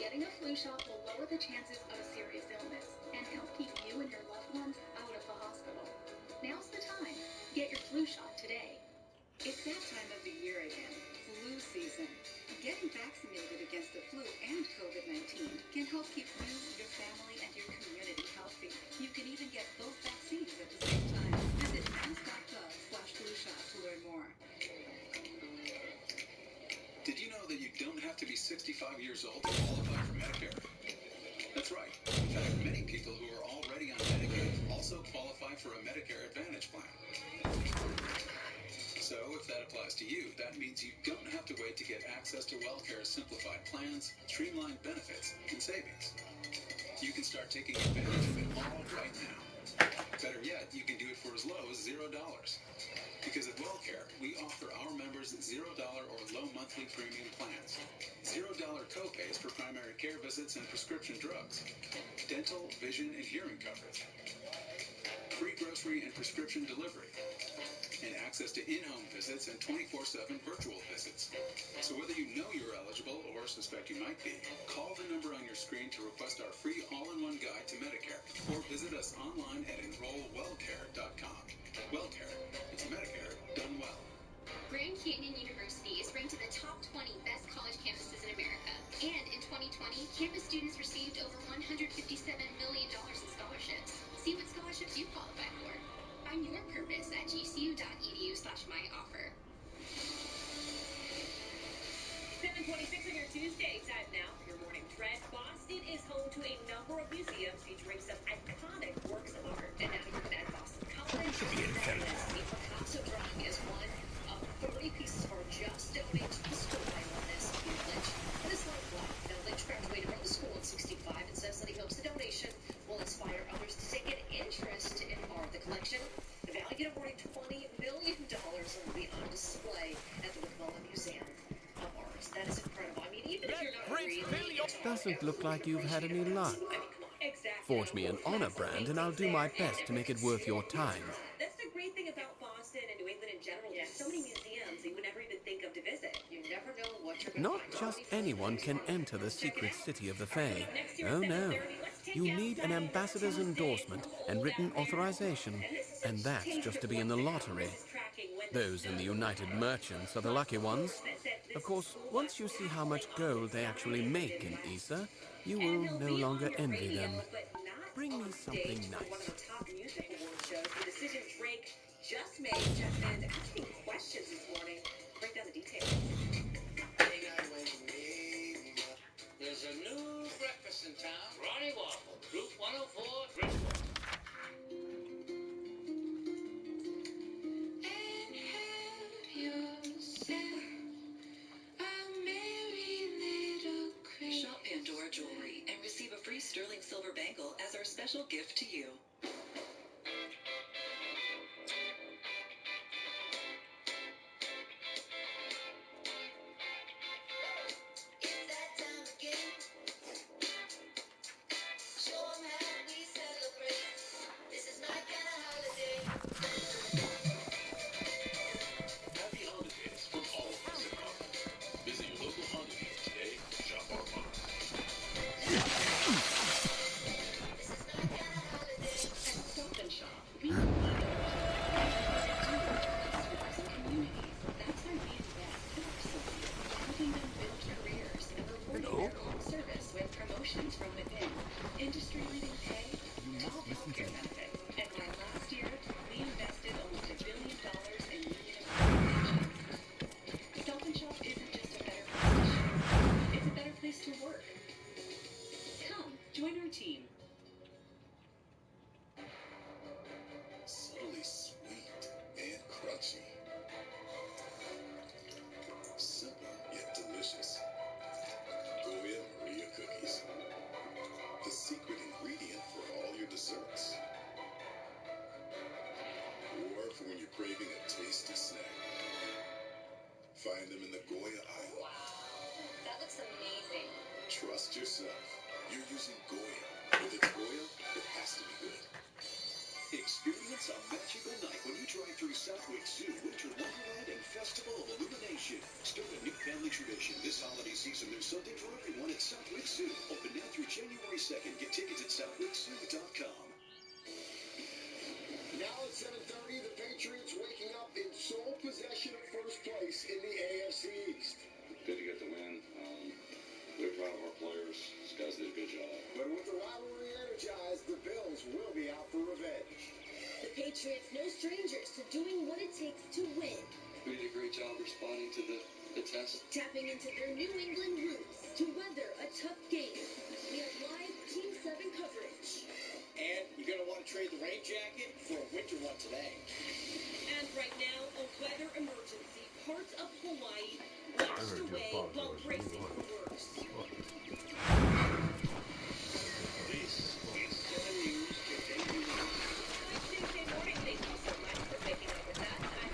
Getting a flu shot will lower the chances of a serious illness and help keep you and your loved ones out of the hospital. Now's the time. Get your flu shot today. It's that time of the year again, flu season. Getting vaccinated against the flu and COVID-19 can help keep you, your family, and your community healthy. You can even get both vaccines at the same time. Visit mass.gov/flu shot to learn more. Did you know that you don't have to be 65 years old to qualify for Medicare? That's right. In fact, many people who are already on Medicaid also qualify for a Medicare Advantage plan. So if that applies to you, that means you don't have to wait to get access to WellCare's simplified plans, streamlined benefits, and savings. You can start taking advantage of it all right now. Better yet, you can do it for as low as $0. Because at WellCare, we offer our members $0 or low monthly premium plans, $0 copays for primary care visits and prescription drugs, dental, vision, and hearing coverage, free grocery and prescription delivery, and access to in-home visits and 24/7 virtual visits. So whether you know you're eligible or suspect you might be, call the number on your screen to request our free all-in-one guide to Medicare, or visit us online at enrollwellcare.com. WellCare, it's Medicare done well. Grand Canyon University is ranked in the top 20 best college campuses in America. And in 2020, campus students received over $157 million in scholarships. See what scholarships you qualify for. Find your purpose at gcu.edu/myoffer. 7:26 on your Tuesday. Time now for your morning trend. Boston is home to a number of museums featuring some iconic works of art. And now you're at Boston College. The Picasso drawing is one of 30 pieces of art just donated to the school by alumnus Peter Lynch. In his life block, Lynch graduated from the school at 65 and says that he hopes the donation will inspire others to take an interest in art. The collection, valued at more than $20 million, will be on display at the McMullen Museum of Art. That is incredible. I mean, even if you're not really... Doesn't look like you've had any luck. Forge me an honor brand and I'll do my best to make it worth your time. That's the great thing about Boston and New England in general. There's so many museums you would never even think of to visit. You never know what you're going to find. Not just anyone can enter the secret city of the Fae. Oh no. You need an ambassador's endorsement and written authorization, and that's just to be in the lottery. Those in the United Merchants are the lucky ones. Of course, once you see how much gold they actually make in ESA, you will no longer envy them. Bring me something nice. One of the top music award shows, the decision Drake just made, Jeff Fans asking questions this morning. Break down the details. There's a new breakfast in town. Ronnie Waffle, Route 104, Bridgeport. And have yourself a merry little Christmas. Shop Pandora Jewelry and receive a free sterling silver bangle as our special gift to you. From within, industry-leading pay, top healthcare benefits, and by last year, we invested almost $1 billion in union accommodations. Stop and Shop isn't just a better position; it's a better place to work. Come, join our team. Subtly sweet and crunchy. Simple yet delicious. Goya Maria cookies. The secret ingredient for all your desserts. Or for when you're craving a tasty snack. Find them in the Goya aisle. Wow, that looks amazing. Trust yourself. You're using Goya. If it's Goya, it has to be good. Experience a magical night when you drive through Southwick Zoo Winter Wonderland and Festival of Illumination. Start a new family tradition this holiday season. There's something for everyone at Southwick Zoo, open now through January 2nd. Get tickets at southwickzoo.com. Now at 7:30, the Patriots waking up in sole possession of first place in the AFC East. Good to get the win. We're proud of our players. These guys did a good job. But with the rivalry energized, the Bills will be out for revenge. The Patriots no strangers to doing what it takes to win. We did a great job responding to the test. Tapping into their New England roots to weather a tough game. We have live Team 7 coverage. And you're going to want to trade the rain jacket for a winter one today. And right now, a weather emergency. Parts of Hawaii washed away while bracing for worse. Tuesday morning, thank you so much for waking up with us. I'm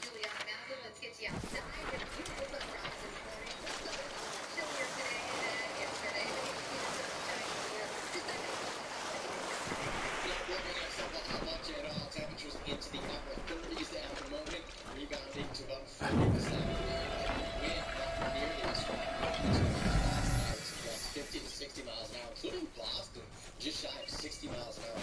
Juliana Magdalene, let's get you outside. We had a beautiful sunrise this morning. A little chillier today than yesterday. Not much at all. Temperatures into the upper 30s at the moment, rebounding to about 40 this afternoon. Wind not nearly as strong. It's plus 50 to 60 miles an hour, including Boston, just shy of 60 miles an hour.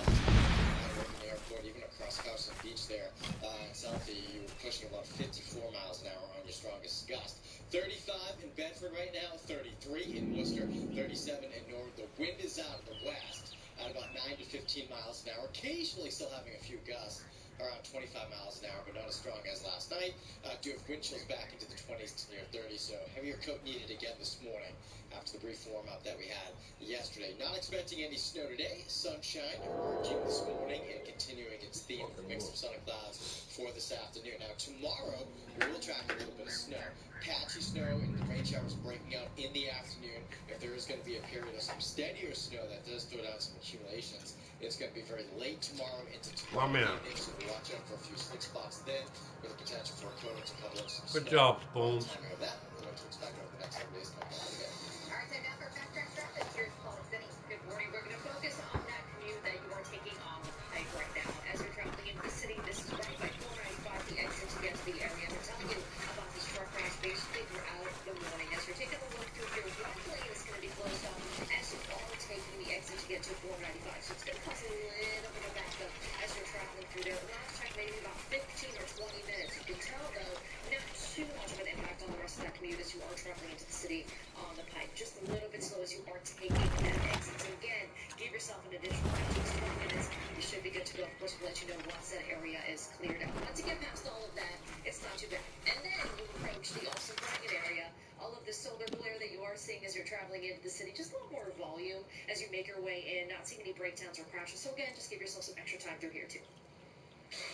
From the airport, even across Carson Beach there in Southie, you were pushing about 54 miles an hour on your strongest gust. 35 in Bedford right now, 33 in Worcester, 37 in Norwood. The wind is out of the west at about 9 to 15 miles an hour, occasionally still having a few gusts around 25 miles an hour, but not as strong as last night. Do have wind chills back into the 20s to near 30, so heavier coat needed again this morning after the brief warm-up that we had yesterday. Not expecting any snow today. Sunshine emerging this morning and continuing its theme of a mix of sun and clouds for this afternoon. Now, tomorrow, we will track a little bit of snow. Patchy snow and the rain showers breaking out in the afternoon. If there is going to be a period of some steadier snow that does throw down some accumulations, it's going to be very late tomorrow into tomorrow evening, so watch out for a few slick spots then, with the potential for a coat to cover up some snow. Good job, Spoons. Timing of that, what to expect over the next 7 days coming up again. All right, time now for Fast Track Traffic. Here's Paul City. Good morning. We're going to focus on that commute that you are taking on the pike right now. As you're traveling into the city, this is right by 495, the exit to get to the area. We're telling you about this truck crash basically throughout the morning. As you're taking a look through your one lane is going to be closed off as you are taking the exit to get to 495. So it's going to cause a little bit of backup as you're traveling through there. Last check, maybe about 15 or 20 minutes. You can tell, though, not too much of an impact on the rest of that commute as you are traveling into the city on the pike. Just a little bit slow as you are taking that exit. So again, give yourself an additional 15 to 20 minutes. You should be good to go. Of course, we'll let you know once that area is cleared out. Once you get past all of that, it's not too bad. And then you approach the Austin Bracket area. All of the solar glare that you are seeing as you're traveling into the city, just a little more volume as you make your way in. Not seeing any breakdowns or crashes. So again, just give yourself some extra time through here too.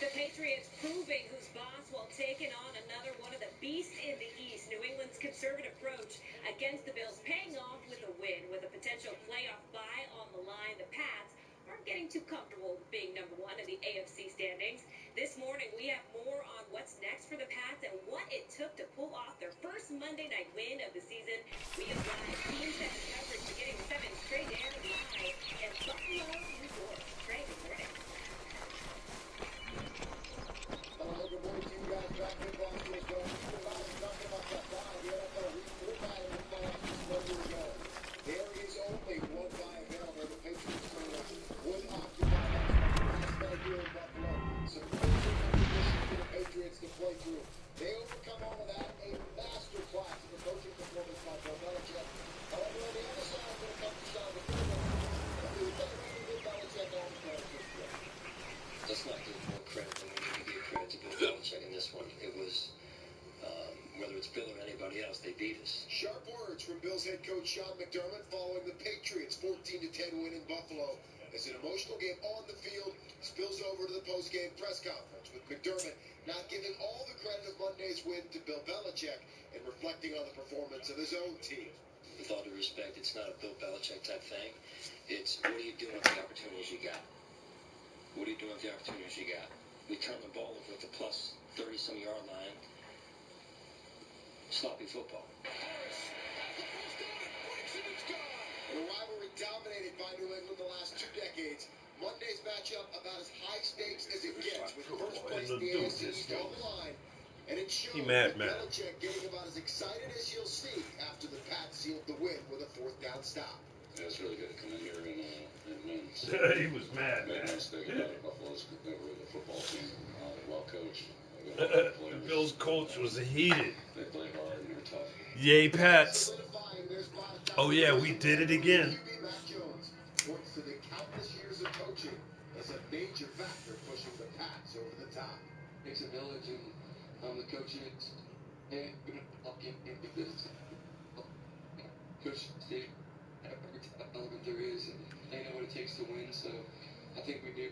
The Patriots proving who's boss while taking on another one of the beasts in the East. New England's conservative approach against the Bills paying off with a win. With a potential playoff bye on the line, the Pats aren't getting too comfortable with being number one in the AFC standings. This morning, we have more on what's next for the Pats and what it took to pull off their first Monday night win of the season. We have live Team 7 coverage beginning 7 straight air live in Buffalo, New York. Trey, good morning. Hello, good morning to you guys. Back in Boston is going talking about that bye. The NFL Week 4 bye in the playoffs just 1 year ago. There is only one bye available. The Patriots would occupy that last night here in Buffalo. Some crucial conditions for the Patriots to play through. They overcome all of that. A master class of the coaching performance by Bill Belichick. However, on the other side, when it comes to Sean McDermott, who's better than Bill Belichick all the players this year? Let's not give more credit than we need to give credit to Bill Belichick in this one. It was, whether it's Bill or anybody else, they beat us. Sharp words from Bills head coach Sean McDermott following the Patriots' 14-10 win in Buffalo. As an emotional game on the field spills over to the post-game press conference, with McDermott not giving all the credit of Monday's win to Bill Belichick and reflecting on the performance of his own team. With all due respect, it's not a Bill Belichick type thing. It's what are you doing with the opportunities you got? What are you doing with the opportunities you got? We turned the ball over at the plus 30-some yard line. Sloppy football. A rivalry dominated by New England the last 2 decades. Monday's matchup about as high stakes as it gets, with first place in the AFC East on the line. And it showed that Belichick getting about as excited as you'll see after the Pats sealed the win with a fourth down stop. Yeah, it's really good to come in here and win. He was mad, Made man. no mistake about it. Buffalo's a really good football team, well coached. Bill's coach was heated. They play hard and they're tough. Yay, Pats. Oh, yeah, we did it again. Mac Jones points to the countless years of coaching as a major factor pushing the Pats over the top. Takes a village, and the coaching and Coach Steve, every element there is, and they know what it takes to win. So I think we do.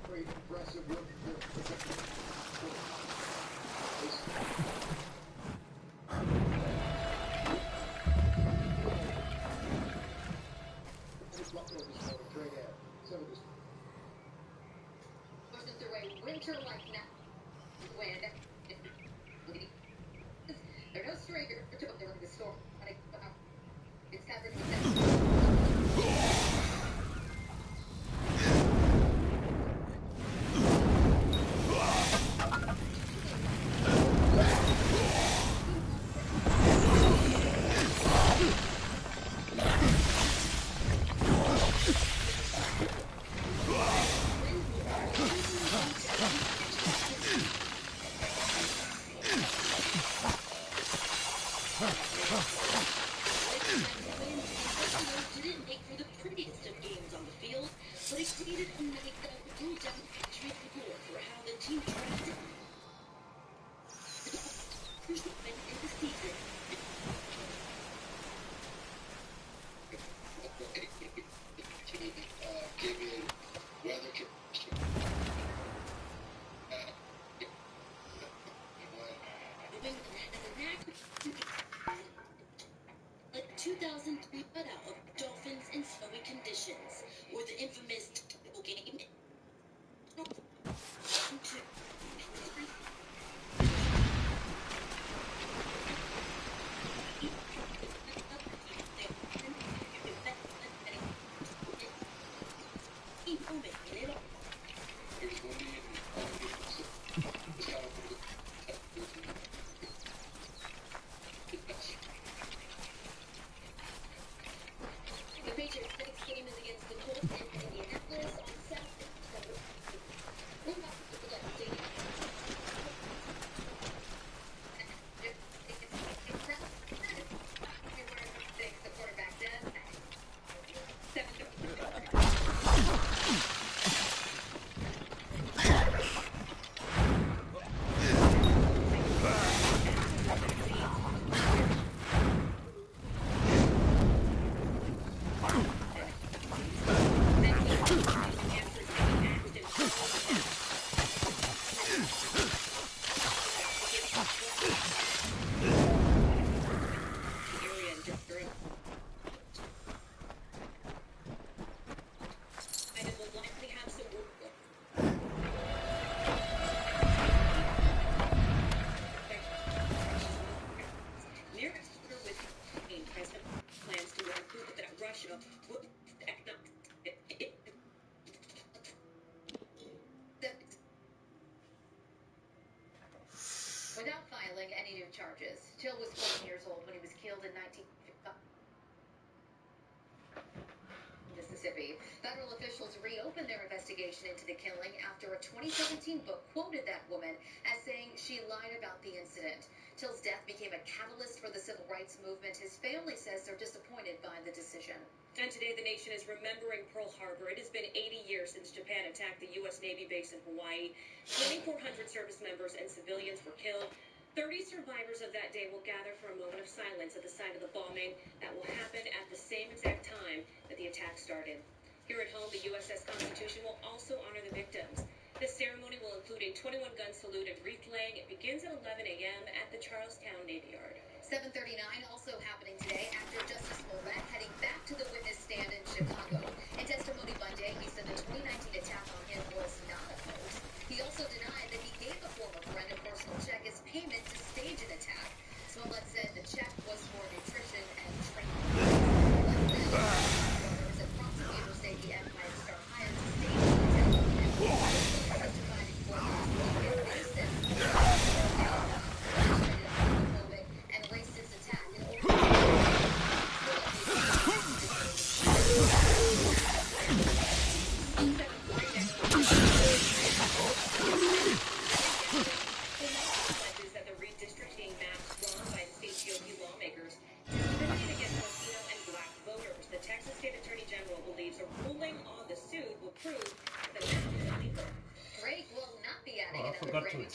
Great impressive work. Pushing through a winter like now. When they're no stranger to the storm. It's covered with didn't make for the prettiest of games on the field, but it created a night that will go down history for how the team tried to crucial win in the season. Given weather A 2003 shutout of Dolphins in snowy conditions, or the infamous game. The Patriots' next game is against the Colts in Indianapolis on Saturday. We're about to put that stadium. The quarterback does. 19. Without filing any new charges, Till was 14 years old when he was killed in 1955. Mississippi. Federal officials reopened their investigation into the killing after a 2017 book quoted that woman as saying she lied about the incident. Till's death became a catalyst for the civil rights movement. His family says they're disappointed by the decision. And today the nation is remembering Pearl Harbor. It has been 80 years since Japan attacked the U.S. Navy base in Hawaii. 2,400 service members and civilians were killed. 30 survivors of that day will gather for a moment of silence at the site of the bombing that will happen at the same exact time that the attack started. Here at home, the USS Constitution will also honor the victims. This ceremony will include a 21-gun salute and wreath laying. It begins at 11 a.m. at the Charlestown Navy Yard. 7:39 also happening today after Justice Smollett heading back to the witness stand in Chicago. In testimony Monday, he said the 2019 attack on him was not a hoax. He also denied that he gave a former friend a personal check as payment to stage an attack. Smollett said the check was for nutrition and training. Prosecutors say the Empire Star hired to stage the attack on him. Testified in court last week and they said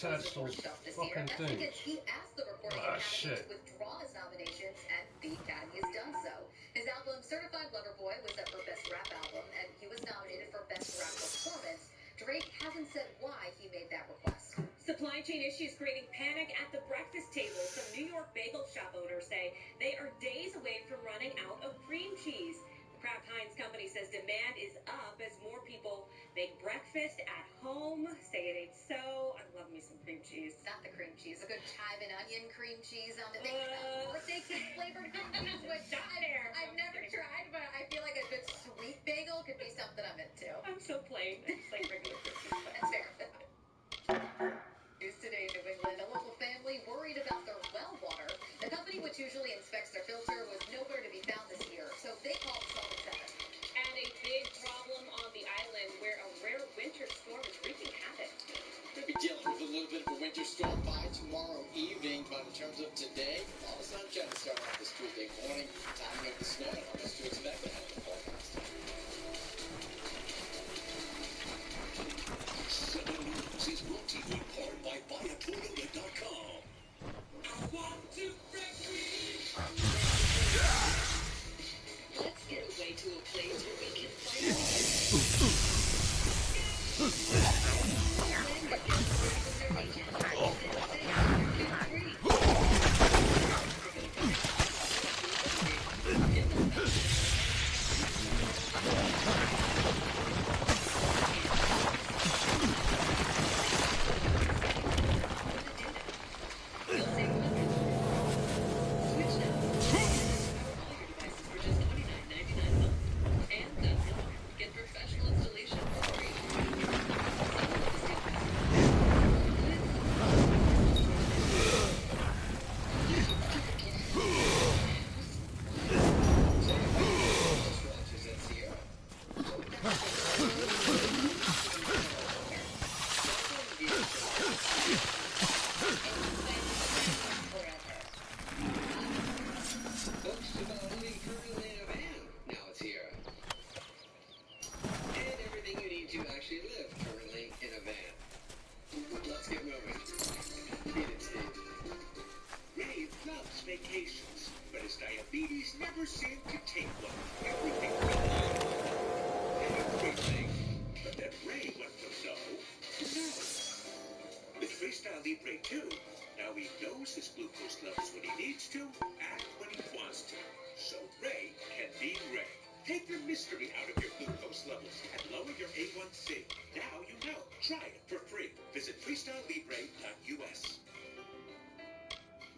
attach those fucking things. He asked the Recording Ah, Academy shit. to withdraw his nominations, and the Academy has done so. His album Certified Lover Boy was up for Best Rap Album, and he was nominated for Best Rap Performance. Drake hasn't said why he made that request. Supply chain issues creating panic at the breakfast table. Some New York bagel shop owners say they are days away from running out of cream cheese. The Kraft Heinz company says demand is up as more people make breakfast at home. Say it ain't so. I love me some cream cheese. Not the cream cheese, a good chive and onion cream cheese on the birthday cake flavored cream cheese, which I've never tried, but I feel like a good sweet bagel could be something I'm into. I'm so plain. I just like regular cream cheese. That's fair. News today in New England, a local family worried about their well water. The company which usually inspects their filter was nowhere to be found this year, so they called Solid 7. And a big problem on the island where a rare winter storm is wreaking havoc. We'll be dealing with a little bit of a winter storm by tomorrow evening, but in terms of today, all the sunshine to start off this Tuesday morning. Timing of the snow and how much to expect ahead of the forecast. 7 News is brought to you in part by BuyAToyota.com. I want to break free. Let's get away to a place where we can finally Books about living currently in a van. Now it's here. And everything you need to actually live currently in a van. Let's get moving. Beat it, Steve. Ray loves vacations, but his diabetes never seemed to take one. Everything was everything. But then Ray went from no to no. With Freestyle Libre 2, now he knows his glucose levels when he needs to and when he wants to. So Ray can be Ray. Take the mystery out of your glucose levels and lower your A1C. Now you know. Try it for free. Visit freestylelibre.us.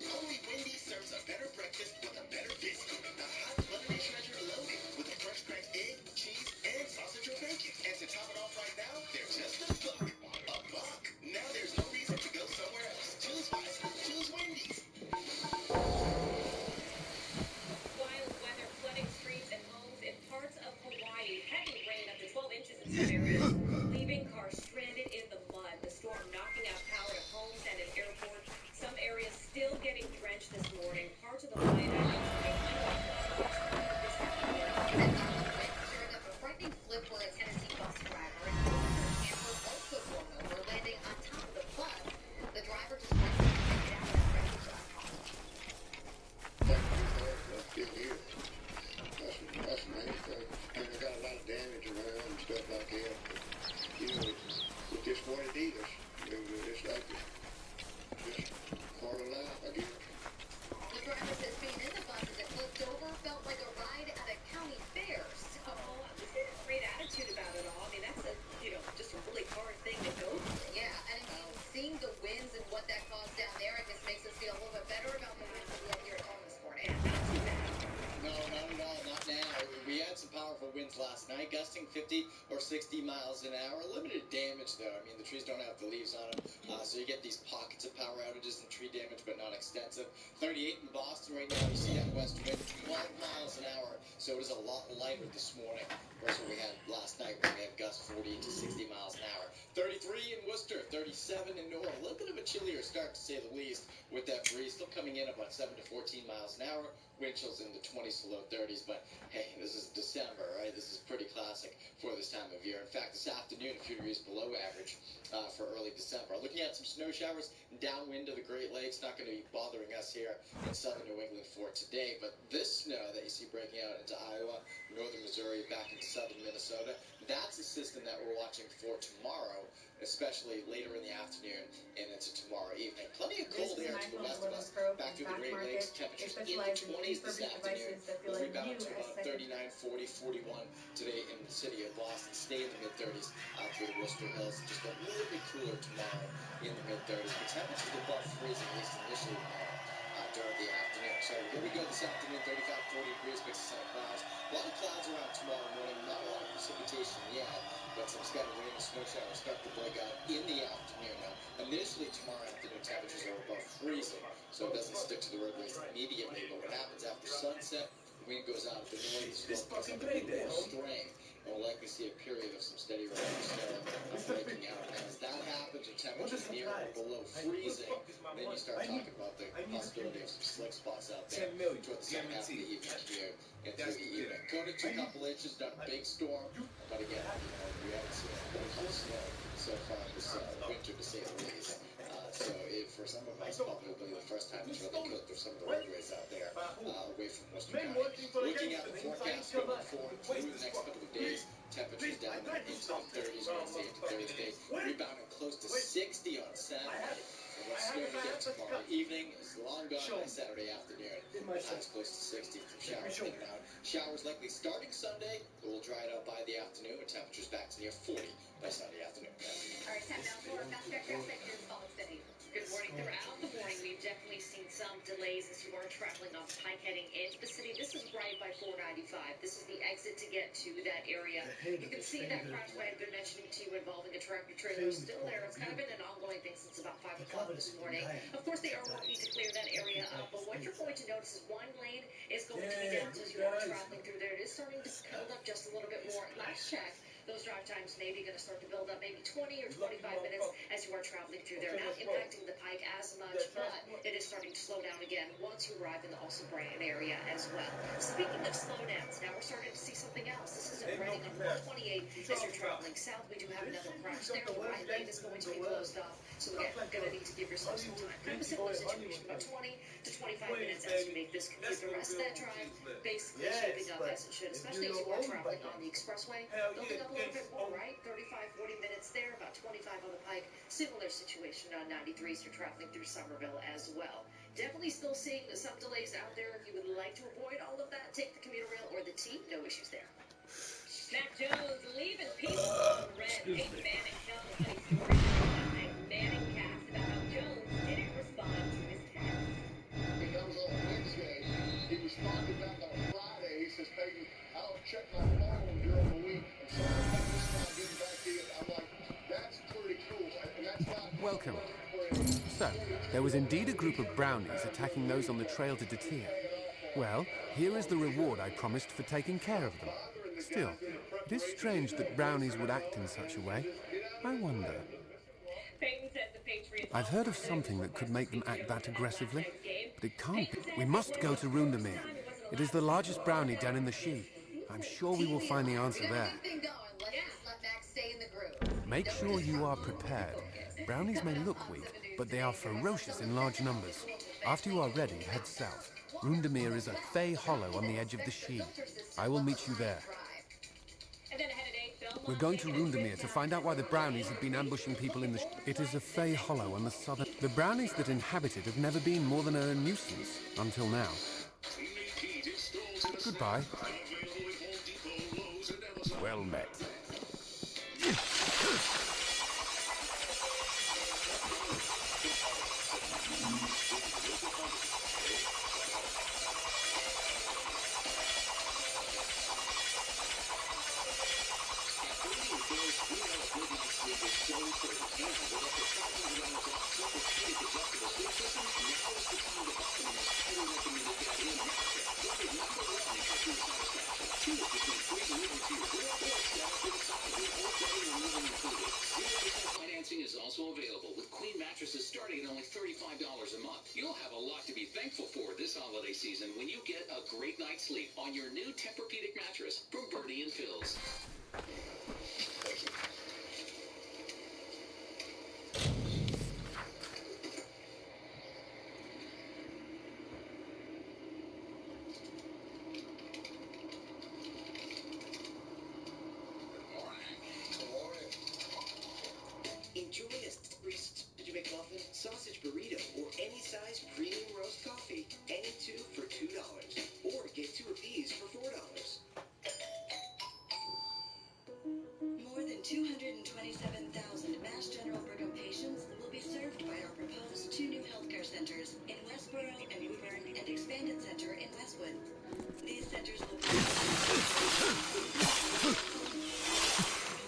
Only Wendy's serves a better breakfast with a better biscuit. The hot buttery treasure loaded with a fresh cracked egg, cheese, and sausage or bacon. And to top it off right now, they're just $1. A buck. Now there's no reason to go somewhere else. Choose wisely. Choose Wendy's. Wild weather flooding streets and homes in parts of Hawaii. Heavy rain up to 12 inches in some areas, leaving cars stranded in the mud. The storm knocking out power to homes and an airport. Some areas still getting drenched this morning. Parts of the Hawaiian Islands Shared up a frightening flip where a Tennessee bus driver and camper also blown over, landing on top of the bus. The driver just went to get out of the wreckage. That's still here. That's the main thing. And they got a lot of damage around and stuff like that. But, it's just what it is. It's like just part of life, I guess. The driver says being in the bus as it flipped over felt like a ride at a county fair. So, this is a great attitude about it all. I mean, that's just a really hard thing to go through. yeah, and I mean, seeing the winds and what that caused down there, I guess makes us feel a little bit better about the winds that we have here at home this morning. No, not at all. Not now. We had some powerful winds last night, gusting 50 or 60 miles an hour. Limited damage, though. I mean, the trees don't have the leaves on them, so you get these pockets of power outages and tree damage, but not extensive. 38 in Boston right now. You see that west wind, 12 miles an hour, so it is a lot lighter this morning versus what we had last night when we had gusts 40 to 60 miles an hour. 33 in Worcester, 37 in Norwell. A little bit of a chillier start, to say the least, with that breeze still coming in about 7 to 14 miles an hour. Wind chills in the 20s to low 30s, but hey, this is December, right? This is pretty classic for this time of of year. In fact, this afternoon, a few degrees below average for early December. Looking at some snow showers downwind of the Great Lakes, not going to be bothering us here in southern New England for today, but this snow that you see breaking out into Iowa, northern Missouri, back into southern Minnesota, that's a system that we're watching for tomorrow, especially later in the afternoon and into tomorrow evening. Plenty of cold air to the west of us, back through the Great Lakes, temperatures in the 20s this afternoon, will rebound to about 39, 40, 41 today in the city of Boston, stay in the mid-30s through the Worcester Hills, just a little bit cooler tomorrow in the mid-30s, but temperatures above freezing, at least initially tomorrow during the afternoon. So here we go this afternoon, 35, 40 degrees, mix of sun and clouds. A lot of clouds around tomorrow morning, not a lot of precipitation yet, but some scattered rain and snow showers start to break out in the afternoon. Now, initially tomorrow afternoon, temperatures are above freezing, so it doesn't stick to the roadways immediately, but what happens after sunset, the wind goes out of the north, the storm goes up a bit more strength, and we'll likely see a period of some steady rain and snow breaking out. And as that happens, with temperatures near or below freezing, then you start talking about the possibility of some slick spots out there toward the second half of the evening here and through the evening. Coated 2 couple inches, not a big storm, but again, we haven't seen a whole lot of snow so far this winter, to say the least. So for some of us, probably will be the first time it's really cooked for some of the roadways out there away from Worcester County. Looking at the forecast going forward through the next couple of days, temperatures down into the 30s Wednesday into Thursday, rebounding close to 60 on Saturday. And what's snowing again tomorrow evening is long gone by Saturday afternoon. Highs close to 60 from showers in and out. Showers likely starting Sunday, but will dry it out by the afternoon with temperatures back to near 40 by Sunday afternoon. All right, time now for Fast Track Traffic in Salt Lake City. Good morning. Throughout the morning, we've definitely seen some delays as you are traveling off Pike heading into the city. This is right by 495. This is the exit to get to that area. You can see that crash I had been mentioning to you involving a tractor trailer still there. It's kind of been an ongoing thing since about 5 o'clock this morning. Of course, they are working to clear that area up, but what you're going to notice is one lane is going to be down as you are traveling through there. It is starting to build up just a little bit more. Last check, those drive times may be going to start to build up maybe 20 or 25 minutes as you are traveling through there. Not impacting the Pike as much, but it is starting to slow down again once you arrive in the also Bryan area as well. Speaking of slowdowns, now we're starting to see something else. This is in Reading on 428 as you're traveling south. We do have another crash there. The right lane is going to be closed off, so again, going to need to give yourself some time. Kind of a similar situation, about 20 to 25 minutes as you make this commute. The rest of that drive basically shaping up as it should, especially as you are traveling on the expressway. Building up a little bit more, right? 35, 40 minutes there, about 25 on the Pike. Similar situation on 93 as you're traveling through Somerville as well. Definitely still seeing some delays out there. If you would like to avoid all of that, take the commuter rail or the T. No issues there. Mac Jones leaving people on red. Peyton Manning telling a funny story about a Manning cast about how Jones didn't respond to his text. That was on Wednesday. He responded back on a Friday. He says, Peyton, I don't check my phone during the week. I'm sorry about this time getting back to you. I'm like, that's pretty cool. And that's not... Welcome. So, there was indeed a group of brownies attacking those on the trail to Detia. Well, here is the reward I promised for taking care of them. Still, it is strange that brownies would act in such a way. I wonder. I've heard of something that could make them act that aggressively, but it can't be. We must go to Rundermere. It is the largest brownie den in the Shee. I'm sure we will find the answer there. Make sure you are prepared. Brownies may look weak, but they are ferocious in large numbers. After you are ready, head south. Rundermere is a fey hollow on the edge of the Shee. I will meet you there. We're going to Rundermere to find out why the brownies have been ambushing people in the... It is a fey hollow on the southern... The brownies that inhabit it have never been more than a nuisance, until now. Goodbye. Well met. $5 a month. You'll have a lot to be thankful for this holiday season when you get a great night's sleep on your new Tempur-Pedic mattress from Bernie and Phil's. Enjoy a free sausage McMuffin, sausage burrito, or any size premium roast coffee. Any two for $2. Or get 2 of these for $4. More than 227,000 Mass General Brigham patients will be served by our proposed 2 new healthcare centers in Westboro and Woburn and expanded center in Westwood. These centers will be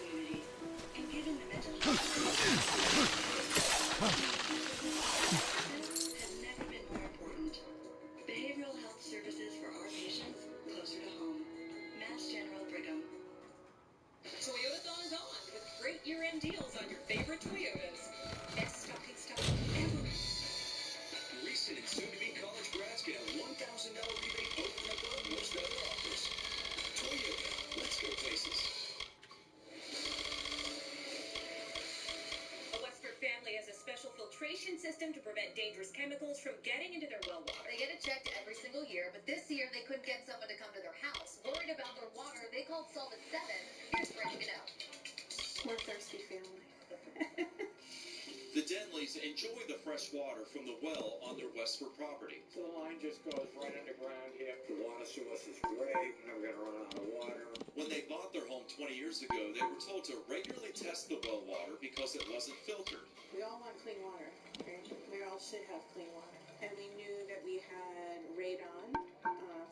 community. And given the mental health has never been more important. Behavioral health services for our patients closer to home. Mass General Brigham. Toyotathon is on with great year-end deals on your favorite Toyotas. Best stocking stuffer ever. Recent and soon-to-be college grads get a $1,000 rebate over and above most other offers. Toyota, let's go places. A Westford family has a special filtration system to prevent dangerous chemicals from getting into their well water. They get it checked every single year, but this year they couldn't get someone to come to their house. Worried about their water, they called Solvent 7. Here's Brenda Gano. We're a thirsty family. The Denleys enjoy the fresh water from the well on their Westford property. So the line just goes right underground here. The water source is great. We're never going to run out of water. When they bought their home 20 years ago, they were told to regularly test the well water because it wasn't filtered. We all want clean water. Right? We all should have clean water. And we knew that we had radon,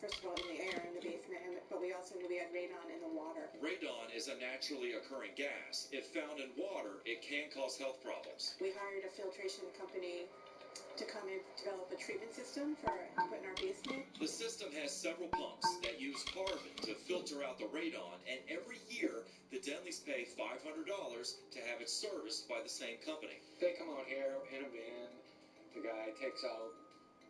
first of all, in the air in the basement, but we also knew we had radon in the water. Radon is a naturally occurring gas. If found in water, it can cause health problems. We hired a filtration company to come and develop a treatment system for put in our basement. The system has several pumps that use carbon to filter out the radon, and every year the Denleys pay $500 to have it serviced by the same company. They come out here in a van. The guy takes out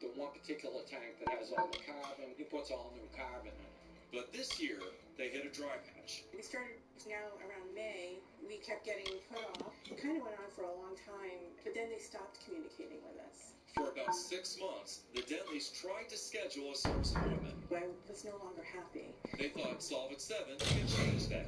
the one particular tank that has all the carbon. He puts all new carbon in. But this year, they hit a dry patch. We started now around May. We kept getting put off. It kind of went on for a long time, but then they stopped communicating with us. For about 6 months, the Denleys tried to schedule a service appointment. I was no longer happy. They thought Solvent 7 could change that.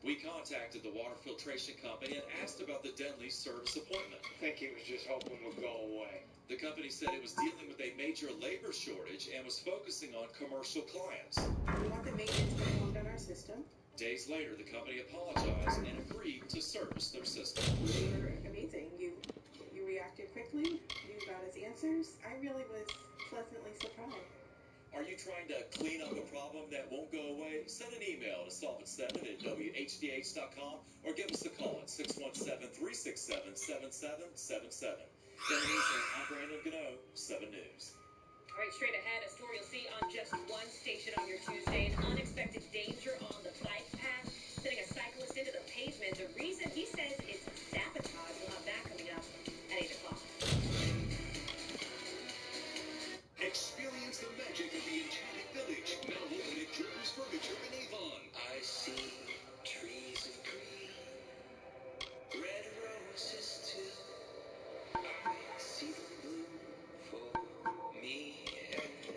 We contacted the water filtration company and asked about the Denleys service appointment. I think he was just hoping we'd go away. The company said it was dealing with a major labor shortage and was focusing on commercial clients. We want the maintenance performed on our system. Days later, the company apologized and agreed to service their system. You were amazing. You reacted quickly. You got us answers. I really was pleasantly surprised. Are you trying to clean up a problem that won't go away? Send an email to solvent7@whdh.com or give us a call at 617-367-7777. I'm Brandon Gano, 7 News. All right, straight ahead, a story you'll see on just one station on your Tuesday. An unexpected danger on the bike path, sending a cyclist into the pavement. The reason, he says, it's sabotage. We'll have that coming up at 8 o'clock. Experience the magic of the Enchanted Village, now open at Jordan's Furniture in Avon. I see trees of green, red roses too. I see them bloom for me and you.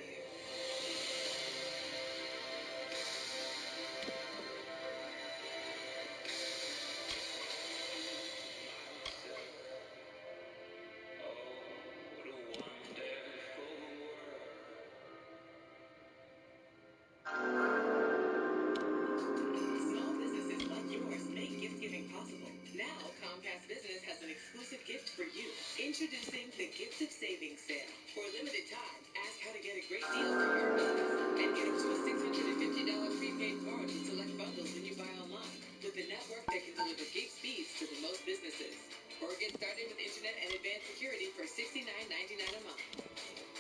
Small businesses like yours make gift giving possible. Now, Comcast Business has an exclusive gift for you. Introducing the Gift of Savings Sale. For a limited time, ask how to get a great deal for your business and get up to a $650 prepaid card with select bundles when you buy online. With a network that can deliver gig speeds to remote businesses. Or get started with internet and advanced security for $69.99 a month.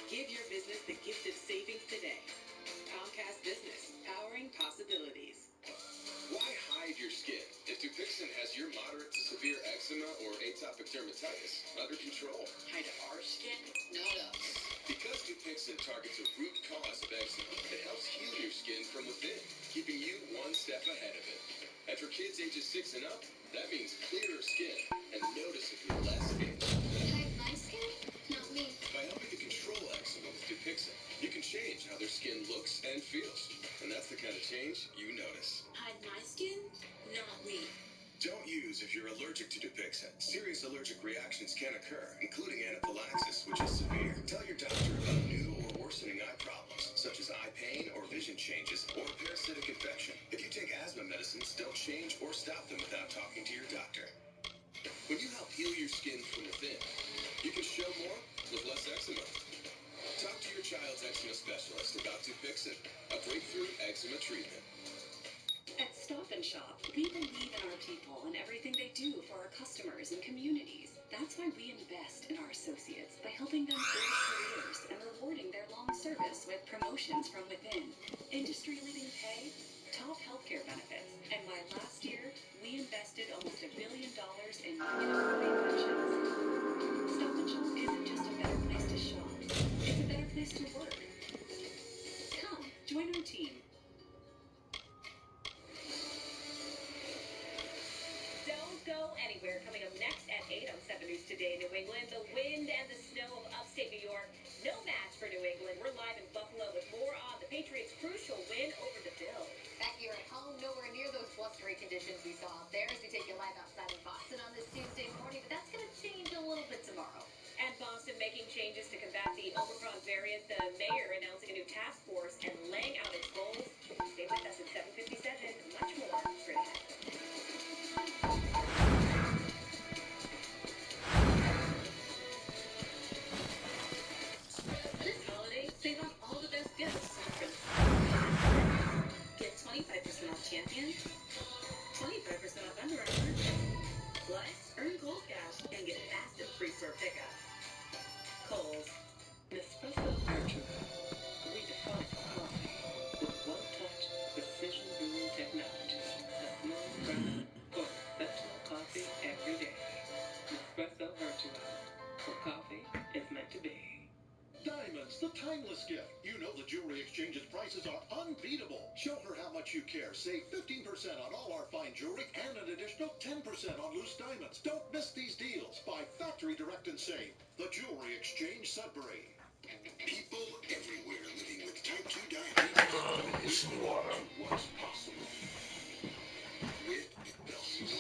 Give your business the gift of savings today. Comcast Business, powering possibilities. Why hide your skin if Dupixent has your moderate to severe eczema or atopic dermatitis under control? Hide our skin? Dupixent targets a root cause of eczema that helps heal your skin from within, keeping you one step ahead of it. And for kids ages 6 and up, that means clearer skin and noticeably less itch. Hide my skin? Not me. By helping to control eczema with Dupixent, you can change how their skin looks and feels. And that's the kind of change you notice. Hide my skin? Not me. Don't use if you're allergic to Dupixent. Serious allergic reactions can occur, including anaphylaxis, which is severe. Tell your doctor about new or worsening eye problems, such as eye pain or vision changes, or a parasitic infection. If you take asthma medicines, don't change or stop them without talking to your doctor. When you help heal your skin from within, you can show more with less eczema. Talk to your child's eczema specialist about Dupixent, a breakthrough eczema treatment. At Stop and Shop, we believe in our people and everything they do for our customers and communities. That's why we invest in our associates by helping them build careers and rewarding their long service with promotions from within, industry-leading pay, top healthcare benefits, and why last year we invested almost $1 billion in union employee pensions. Stop and Shop isn't just a better place to shop; it's a better place to work. Come, join our team. Don't go anywhere. Coming up next at 8 on 7 News Today, New England. The wind and the snow of upstate New York. No match for New England. We're live in Buffalo with more on the Patriots' crucial win over the Bills. Back here at home, nowhere near those blustery conditions we saw out there as we take you live outside in Boston on this Tuesday morning, but that's going to change a little bit tomorrow. And Boston making changes to combat the Omicron variant. The mayor announcing a new task force and laying out its goals. Stay with us at 7:57. Much more straight ahead. This holiday, save on all the best gifts from get 25% off Champion, 25% off Under Armour, plus earn Kohl's cash and get fast and free store pickup. Kohl's. Nespresso Virtual. Redefine coffee with one-touch precision brewing technology. A smooth grind for exceptional coffee every day. Nespresso Virtual. For coffee is meant to be. Diamonds, the timeless gift. You know the Jewelry Exchange's prices are unbeatable. Show her how much you care. Save 15% on all our fine jewelry and an additional 10% on loose diamonds. Don't miss these deals. Buy factory direct and save. The Jewelry Exchange, Sudbury. People everywhere living with type 2 diabetes. Some water. What's possible with Belsys.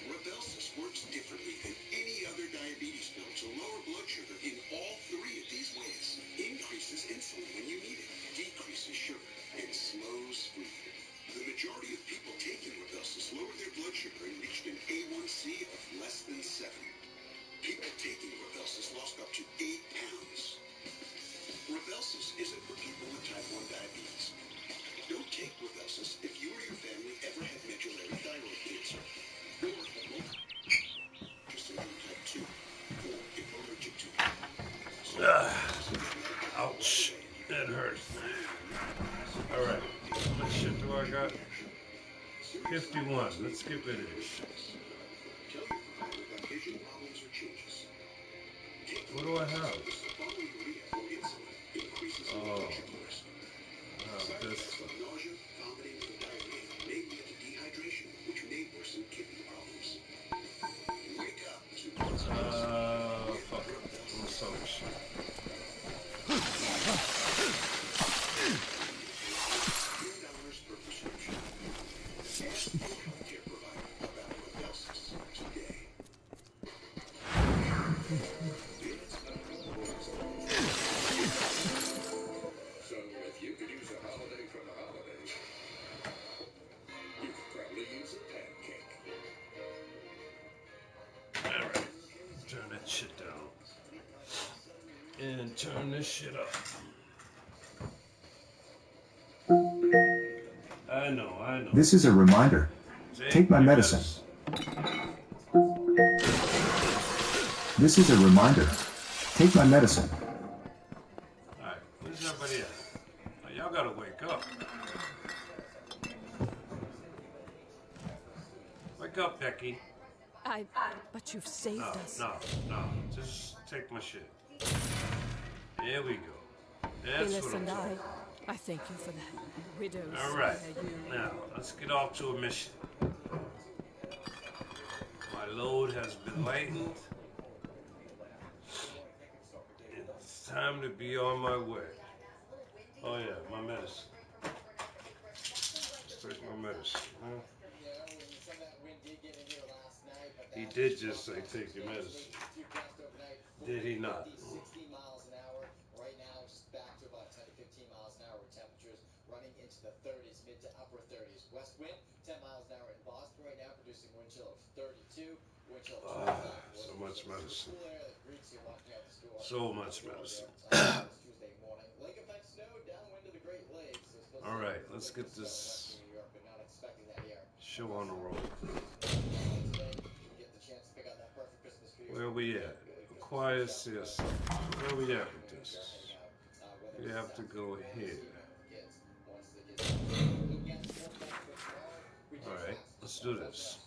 Rybelsus works differently than any other diabetes pill to lower blood sugar in all 3 of these ways. Increases insulin when you need it, decreases sugar, and slows food. The majority of people taking Rybelsus lowered their blood sugar and reached an A1C of less than 7. People taking Rybelsus lost up to 8 pounds. Rybelsus isn't for people with type 1 diabetes. Don't take Rybelsus if you or your family ever had medullary thyroid cancer. Or syndrome type 2, or if allergic to it. Ouch. That hurts. Alright. How much shit do I got? 51. Let's get rid of this. Tell your provider about vision problems or changes. What do I have? Oh. This one. Nausea, vomiting, and diarrhea may lead to dehydration, which may worsen kidney problems. Wake up to Fuck it. I'm so shit. $10 per prescription. Ask your healthcare provider about Rybelsus today. So if you could use a holiday from the holidays, you could probably use a pancake. Alright. Turn that shit down. And turn this shit up. I know. This is a reminder. Take my medicine. This is a reminder. Take my medicine. Alright, where's everybody at? Now, y'all gotta wake up. Wake up, Becky. But you've saved us. No. Just take my shit. There we go. That's Phyllis what I'm and talking I thank you for that. Widows about. All right. spare you. Now, let's get off to a mission. My load has been lightened. It's time to be on my way. Oh yeah, my medicine. Let's take my medicine, huh? He did just say take your medicine. Did he not? 16 miles an hour. Right now, just back to about 10 to 15 miles an hour with temperatures running into the 30s, mid to upper 30s. West wind, 10 miles an hour in Boston right now, producing wind chill of 32, wind chill of 25. So much medicine. Cool air that greets you walking out this door. So much medicine. This Tuesday morning. Lake effect snow downwind of the Great Lakes. All right, let's get this New York, but not expecting that here. show on the road. Today, we get the chance to pick out that perfect Christmas tree. Where we at? Quiet siesta. Where we at with this? We have to go here. Alright, let's do this.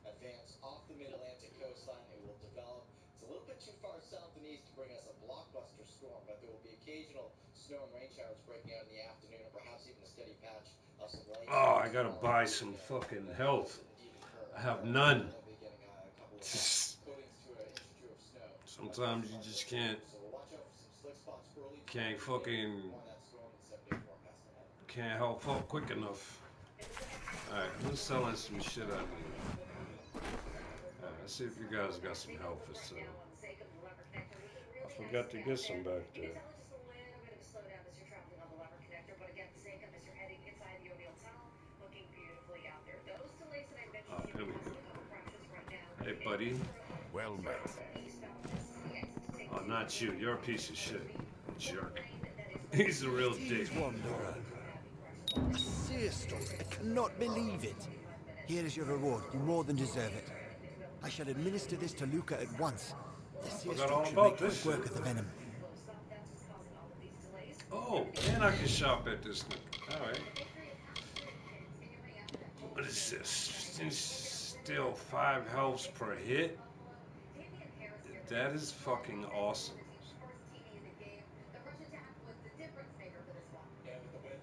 Advance off the mid-Atlantic coastline. It will develop. It's a little bit too far south and east to bring us a blockbuster storm, but there will be occasional snow and rain showers breaking out in the afternoon, or perhaps even a steady patch of some rain. Oh, I gotta buy some fucking health. I have none. Sometimes you just can't help up quick enough. Alright, I'm selling some shit I need. Alright, let's see if you guys got some help for sale. I forgot to get some back there. Oh, here we go. Hey, buddy. Well met. Oh, not you. You're a piece of shit. Jerk. He's a real dick. Wanderer. A seer stalk. I cannot believe it. Here is your reward. You more than deserve it. I shall administer this to Luca at once. The seer Forgot stalk all should about make this quick work shit. of the venom. Oh, and I can shop at this nigga. Alright. What is this? It's still 5 healths per hit? That is fucking awesome.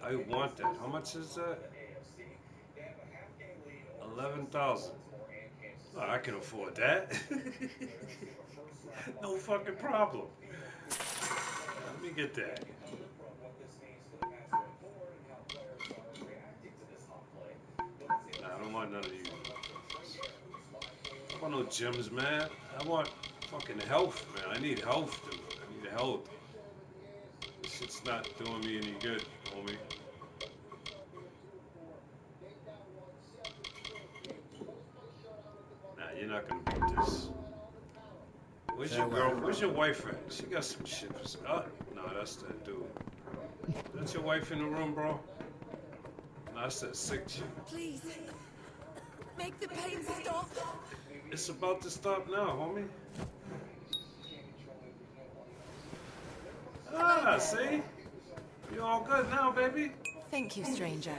I want that. How much is that? 11,000. Oh, I can afford that. No fucking problem. Let me get that. Nah, I don't want none of you. I want no gems, man. I want fucking health, man. I need health, dude. I need health. This shit's not doing me any good, homie. Nah, you're not gonna beat this. Where's your girl? Where's your wife at? She got some shit for sale. Oh, no, that's that dude. That's your wife in the room, bro? No, that's that sick chick. Please, make the pain stop. It's about to stop now, homie. Ah, see? You all good now, baby? Thank you, stranger.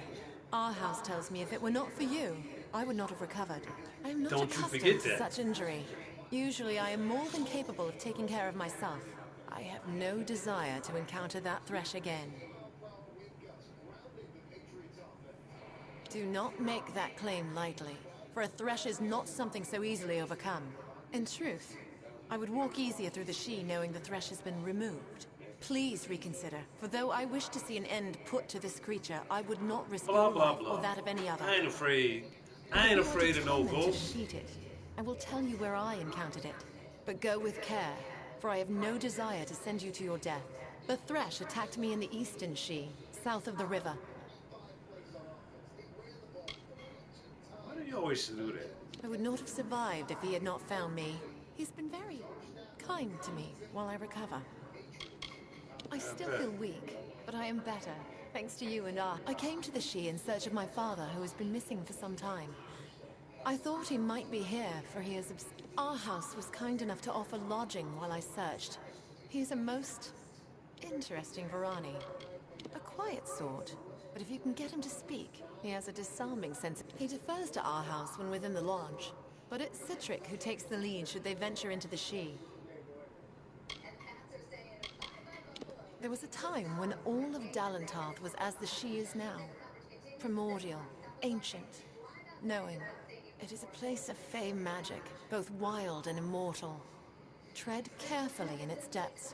Our house tells me if it were not for you, I would not have recovered. I am not Don't you accustomed forget to that. such injury. Usually I am more than capable of taking care of myself. I have no desire to encounter that thresh again. Do not make that claim lightly, for a thresh is not something so easily overcome. In truth, I would walk easier through the She knowing the thresh has been removed. Please reconsider, for though I wish to see an end put to this creature, I would not risk Blah, your blah, life blah. or that of any other. I ain't afraid. I ain't afraid of no To ghosts. defeat it, I will tell you where I encountered it. But go with care, for I have no desire to send you to your death. The thresh attacked me in the eastern She, south of the river. Why do you always do that? I would not have survived if he had not found me. He's been very kind to me while I recover. I still feel weak, but I am better, thanks to you and I came to the She in search of my father, who has been missing for some time. I thought he might be here, for he is... Our house was kind enough to offer lodging while I searched. He is a most interesting Varani. A quiet sort, But if you can get him to speak, he has a disarming sense. He defers to our house when within the lodge. But it's Citric who takes the lead should they venture into the She. There was a time when all of Dalentarth was as the She is now. Primordial, ancient, knowing. It is a place of fey magic, both wild and immortal. Tread carefully in its depths.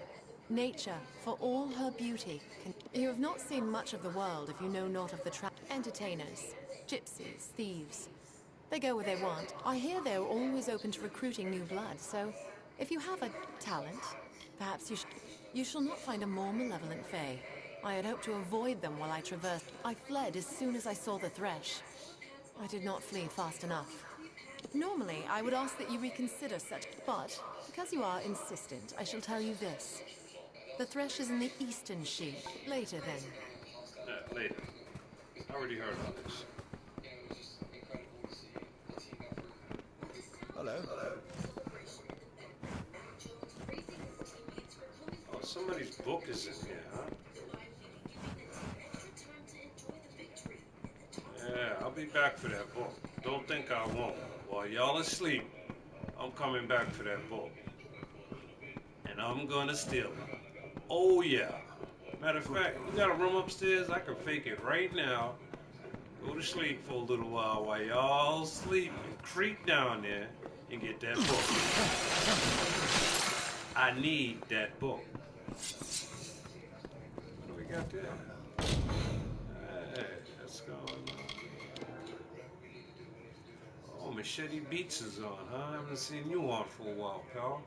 Nature, for all her beauty, can... You have not seen much of the world if you know not of the entertainers, gypsies, thieves. They go where they want. I hear they are always open to recruiting new blood, so if you have a talent, perhaps you shall not find a more malevolent fae. I had hoped to avoid them while I traversed. I fled as soon as I saw the Thresh. I did not flee fast enough. Normally, I would ask that you reconsider such, but because you are insistent, I shall tell you this. The Thresh is in the Eastern She. Later, then. Later. I already heard all this. Hello. Oh, somebody's book is in here, huh? Yeah, I'll be back for that book. Don't think I won't. While y'all asleep, I'm coming back for that book. And I'm gonna steal it. Oh yeah. Matter of fact, you got a room upstairs? I can fake it right now. Go to sleep for a little while y'all sleep and creep down there and get that book. I need that book. What do we got there? Hey, what's going on? Oh, Machete Beats is on, huh? I haven't seen you on for a while, pal.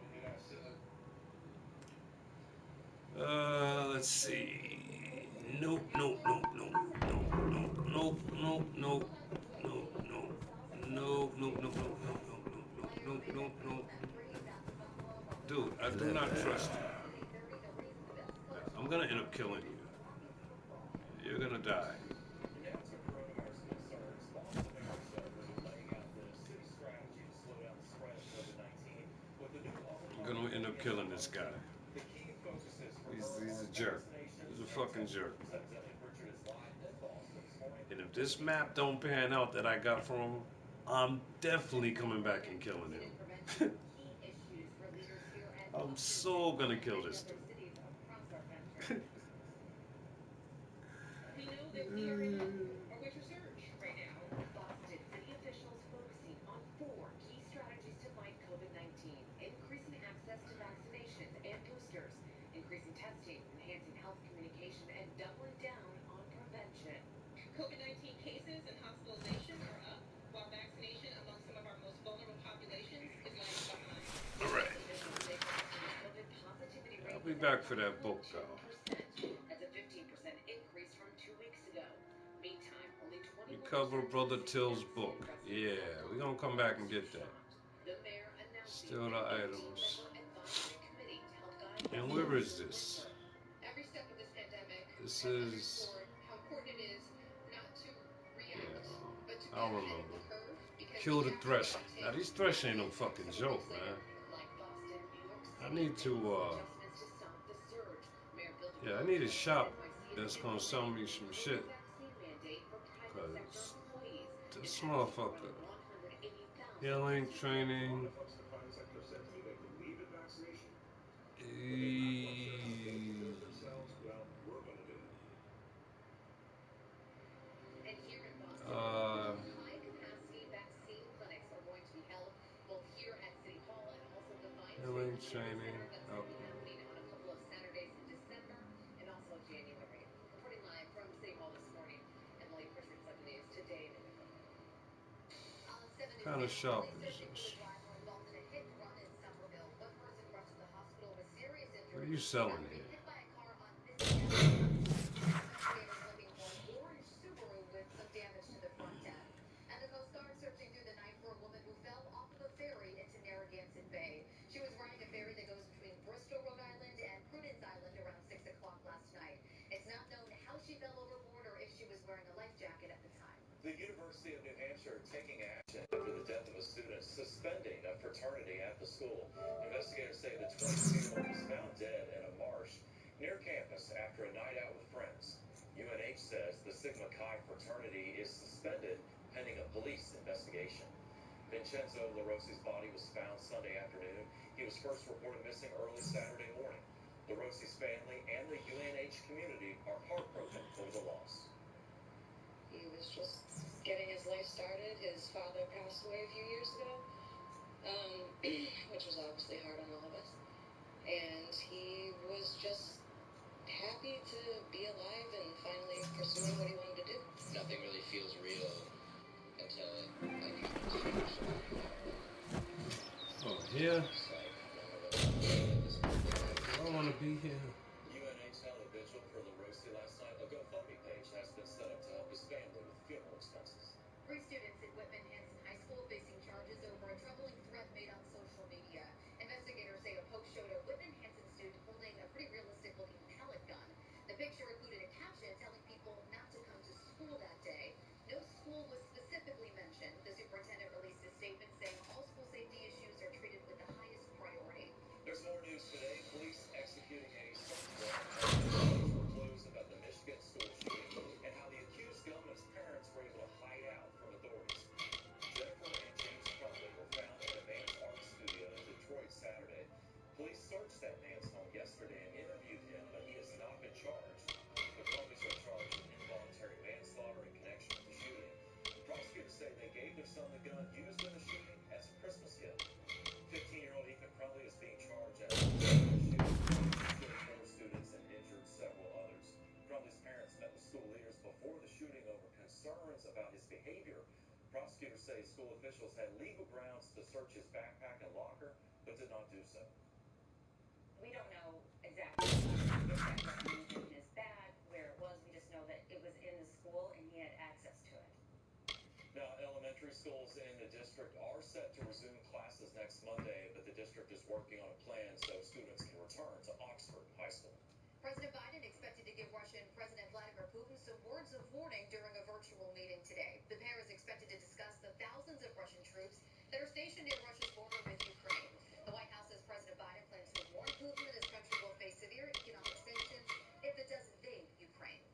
Let's see. Nope, nope, nope, nope, nope, nope, nope, nope, nope, nope, nope, nope, nope, nope, nope, nope, nope. Dude, I do not trust you. I'm gonna end up killing you. You're gonna die. I'm gonna end up killing this guy. He's a jerk. He's a fucking jerk. And if this map don't pan out that I got from him, I'm definitely coming back and killing him. I'm so gonna kill this dude. We know that we are in a winter surge right now. Boston city officials focusing on 4 key strategies to fight COVID-19, increasing access to vaccinations and boosters, increasing testing, enhancing health communication, and doubling down on prevention. COVID-19 cases and hospitalizations are up, while vaccination among some of our most vulnerable populations is lagging behind. All right. Officials say Boston's COVID positivity rate I'll be back for that book, though. That's a 15% increase from 2 weeks ago. Meantime, only 20. Recover Brother Till's book. Yeah, we're gonna come back and get that. Still the items. And where is this? Every step of this pandemic, This I've is... underscored how important it is not to react, but to be I'll ahead of remember. the curve, because Kill we the have to Thresh. take Now, these Thresh ain't no fucking joke, man. like Boston, New York I City, need to, adjustments to stop the surge. Mayor Bill de yeah, I need a shop that's gonna sell me some shit. Cause this motherfucker. Healing, training. And here in Boston, high-capacity vaccine clinics are going to be held both here at City Hall and also the Vine Healing, Center. training. That's going to be happening on a couple of Saturdays in December and also January. Reporting live from City Hall this morning, Emily Pritchard, 7 News, today in New York. What kind of shop is this? What are you selling here? And the Coast Guard searching through the night for a woman who fell off of a ferry into Narragansett Bay. She was riding a ferry that goes between Bristol, Rhode Island and Prudence Island around 6 o'clock last night. It's not known how she fell overboard or if she was wearing a life jacket at the time. The University of New Hampshire taking action after the death of a student, suspending a fraternity at the school. Investigators say the 22-year-old was found dead in a marsh near campus after a night out with friends. UNH says the Sigma police investigation. Vincenzo LaRossi's body was found Sunday afternoon. He was first reported missing early Saturday morning. LaRossi's family and the UNH community are heartbroken over the loss. He was just getting his life started. His father passed away a few years ago, which was obviously hard on all of us. And he was just happy to be alive and finally pursuing what he wanted to do. Nothing really feels real until it happens to you. So, Oh, here? it's like none of us want to be at this point. Do I want to be here? UNH held a vigil for LaRossi last night. A GoFundMe page has been set up to help his family with funeral expenses. 3 students at Whitman-Hanson High School facing charges over a troubling threat made on social media. Investigators say a post showed a Whitman-Hanson student holding a pretty realistic-looking pellet gun. The picture included a caption telling people not to come to school that day. No school was specifically mentioned. The superintendent released a statement saying all school safety issues are treated with the highest priority. There's more news today. Police executing a search warrant after doors were closed about the Michigan school shooting and how the accused gunman's parents were able to hide out from authorities. Jennifer and James Crumley were found at a man's art studio in Detroit Saturday. Police searched that man's home yesterday and interviewed him, but he has not been charged. The Crumleys are charged with involuntary manslaughter in connection with the shooting. Prosecutors say they gave their son the gun used in the shooting as a Christmas gift. 15-year-old Ethan Crumley is being charged as a shooting. He killed 4 students and injured several others. Crumley's parents met with school leaders before the shooting over concerns about his behavior. Prosecutors say school officials had legal grounds to search his backpack and locker, but did not do so. We don't know exactly if that gun was in his bag, where it was. We just know that it was in the school and he had access to it. Now, elementary schools in the district are set to resume classes next Monday, but the district is working on a plan so students can return to Oxford High School. President Biden expected to give Russian President Vladimir Putin some words of warning during a virtual meeting today. The pair is expected to discuss the thousands of Russian troops that are stationed near Russia's border with Ukraine. The White House says President Biden plans to warn Putin that his country will face severe economic sanctions if it does invade Ukraine.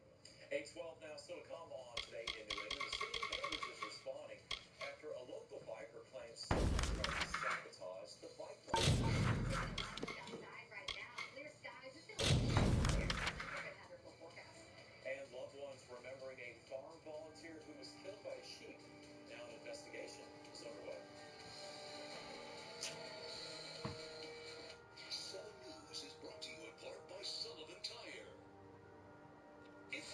8:12 now, still to come on today in New England. The city of Cambridge is responding after a local biker claims someone tried to sabotage the bike lane. Outside right now, clear skies. It's going to look clear. Look at have your full forecast. And loved ones remembering a farm volunteer who was killed by a sheep. Now an investigation is underway. 7 News is brought to you in part by Sullivan Tire. It's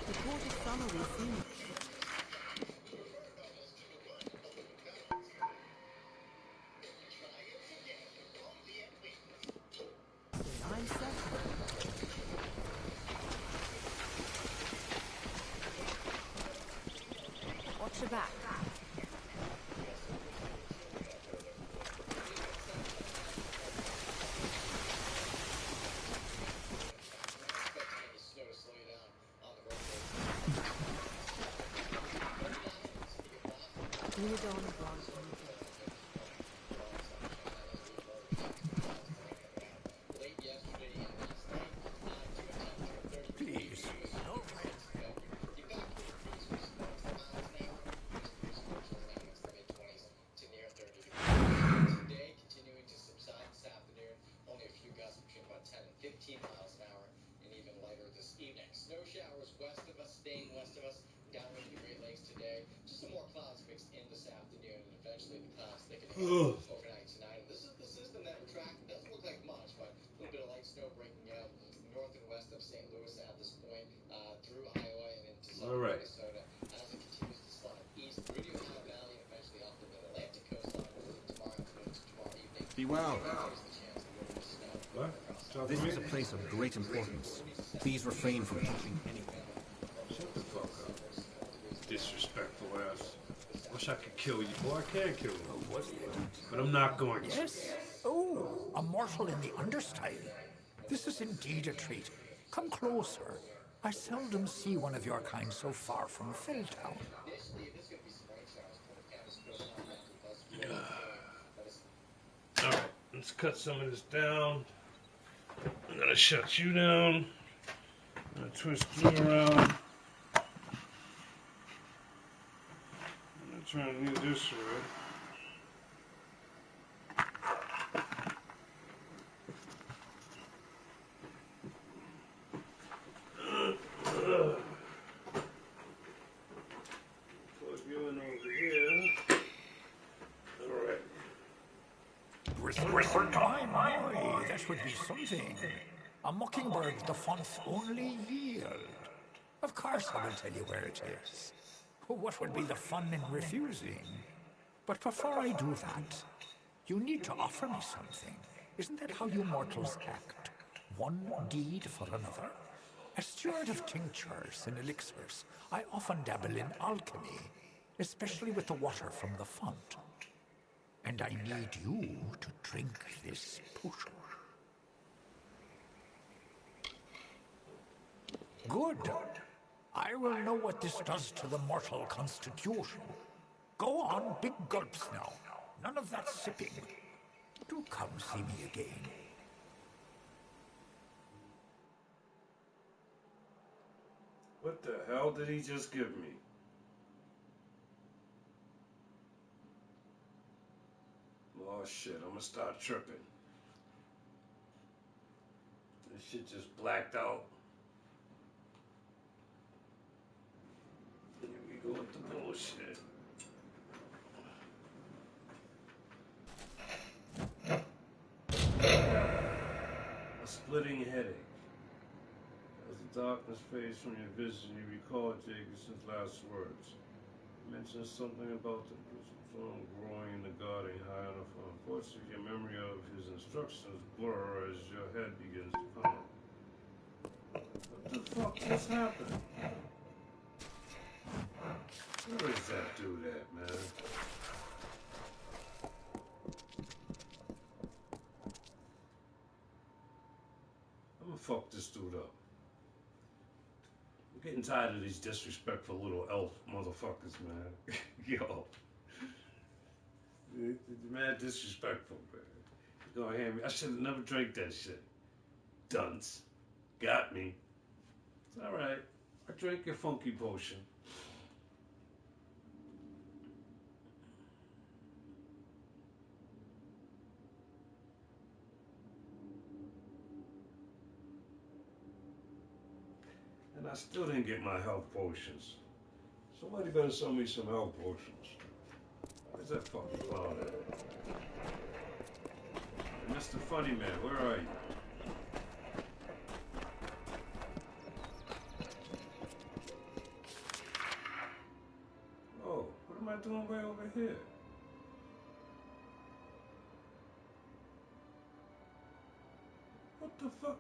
The gorgeous summer we've seen. I'm set. your back. You don't want Please. No. Today, continuing to subside this afternoon, only a few gusts between about 10 and 15 miles an hour, and even lighter this evening. Snow showers west of us, staying west of us, down into the Great Lakes today. Just some more clouds mixed in this afternoon, and eventually the clouds thickening up overnight tonight. And this is the system that we're tracking. Doesn't look like much, but a little bit of light snow breaking out north and west of St. Louis at this point, through Iowa and into southern Minnesota as it continues to slide east through the Ohio Valley and eventually up the Mid-Atlantic coastline tomorrow afternoon to tomorrow evening. Be well. What? This is a place of great importance. Please refrain from touching anything. Shut the fuck up. Disrespectful ass. Wish I could kill you. Well, I can kill you. But I'm not going to. Yes? Oh, a mortal in the understyle. This is indeed a treat. Come closer. I seldom see one of your kind so far from Felltown. Alright, let's cut some of this down. I'm gonna shut you down. I'm gonna twist you around. I'm gonna try and move this way. Plug you in over here. Alright. My, that would be something. A mockingbird the font's only yield. Of course I will tell you where it is. What would be the fun in refusing? But before I do that, you need to offer me something. Isn't that how you mortals act? One deed for another? As steward of tinctures and elixirs, I often dabble in alchemy, especially with the water from the font. And I need you to drink this potion. Good. I will know what this does to the mortal constitution. Go on, big gulps now. None of that sipping. Do come see me again. What the hell did he just give me? Oh shit, I'm gonna start tripping. This shit just blacked out. Here we go with the bullshit. A splitting headache. As the darkness fades from your vision, you recall Jacobson's last words. He mentions something about the phone growing in the garden high on the phone. Unfortunately, your memory of his instructions blur as your head begins to pound. What the fuck just happened? Where is that dude at, man? I'm gonna fuck this dude up. I'm getting tired of these disrespectful little elf motherfuckers, man. Yo. It's mad disrespectful, man. You're gonna hand me. I should have never drank that shit. Dunce. Got me. It's alright. I drank your funky potion. And I still didn't get my health potions. Somebody better sell me some health potions. Where's that fucking clown at? Hey, Mr. Funny Man, where are you? Oh, what am I doing way over here? What the fuck?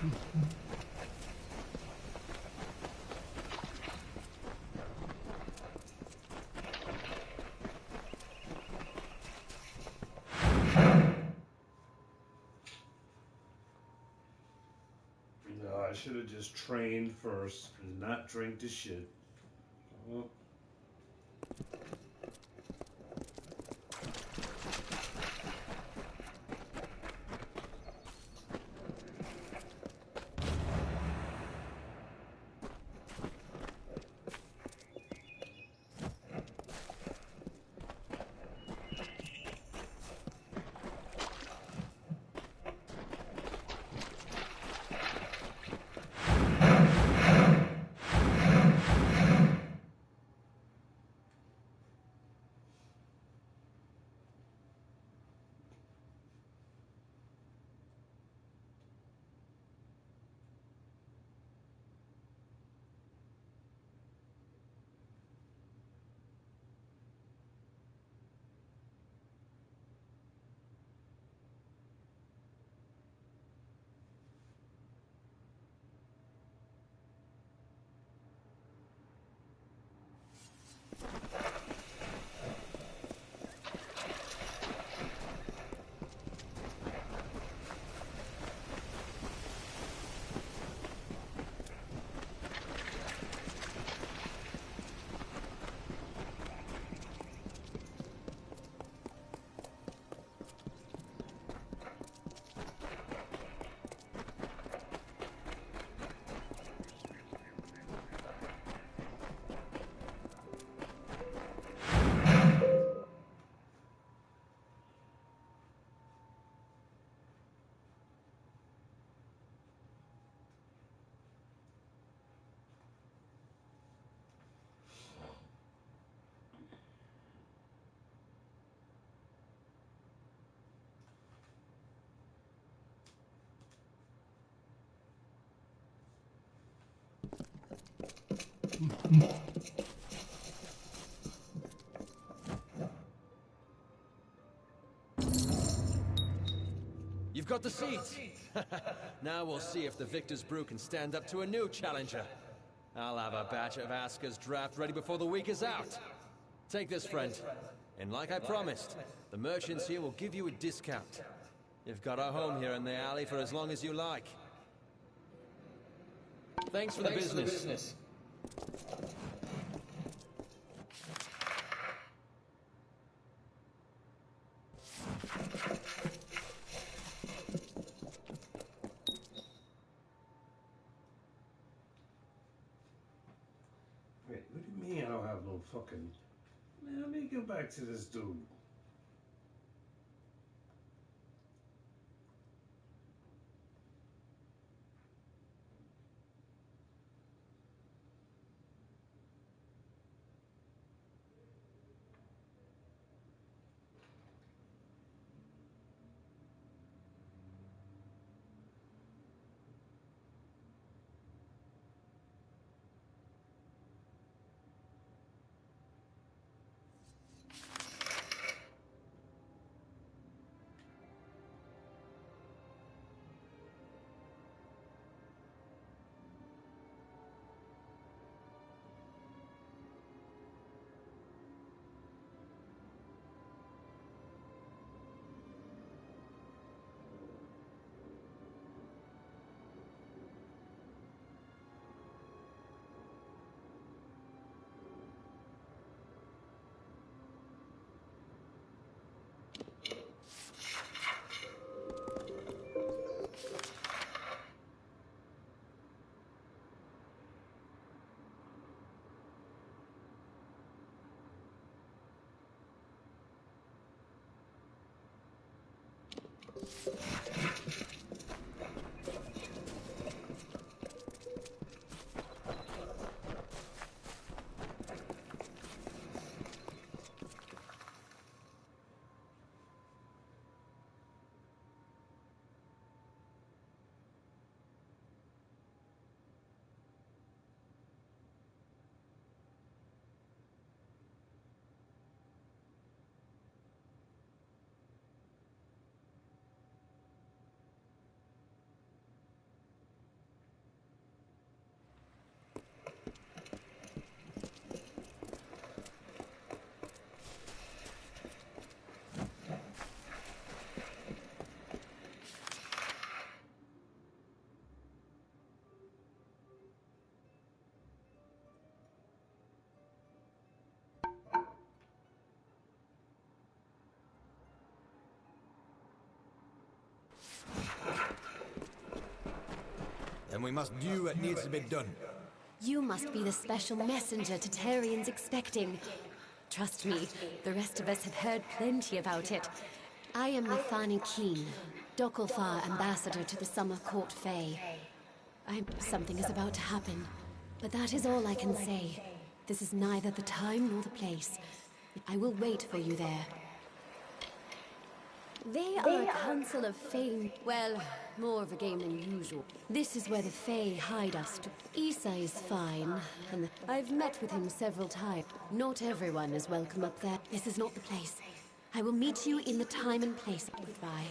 No, I should have just trained first and not drank the shit. Oh. You've got the seeds. Now we'll see if the Victor's Brew can stand up to a new challenger. I'll have a batch of Asker's draft ready before the week is out. Take this, friend. And like I promised, the merchants here will give you a discount. You've got a home here in the alley for as long as you like. Thanks for the business. Wait, what do you mean I don't have no fucking... Man, let me get back to this dude. Then we must do what needs to be done. You must be the special messenger Tatarian's expecting. Trust me, the rest of us have heard plenty about it. I am Lithani Keen, Dokalfar ambassador to the Summer Court Fae. Something is about to happen, but that is all I can say. This is neither the time nor the place. I will wait for you there. They are a council of Fae. Well, more of a game than usual. This is where the Fae hide us. Issa is fine, and I've met with him several times. Not everyone is welcome up there. This is not the place. I will meet you in the time and place. Goodbye.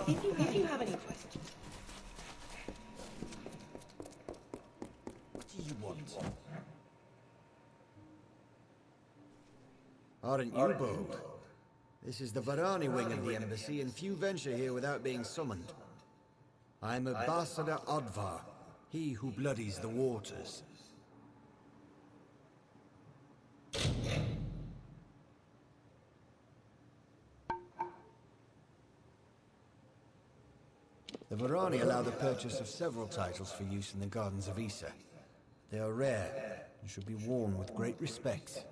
If you have any questions. What do you want? Aren't you bold? This is the Varani wing of the embassy, and few venture here without being summoned. I'm Ambassador Odvar, he who bloodies the waters. The Varani allow the purchase of several titles for use in the gardens of Issa. They are rare and should be worn with great respect.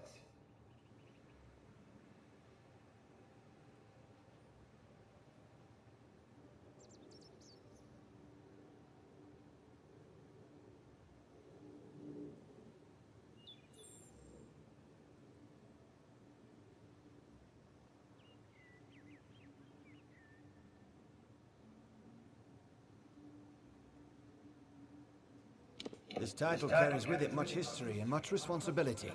This title carries with it much history and much responsibility.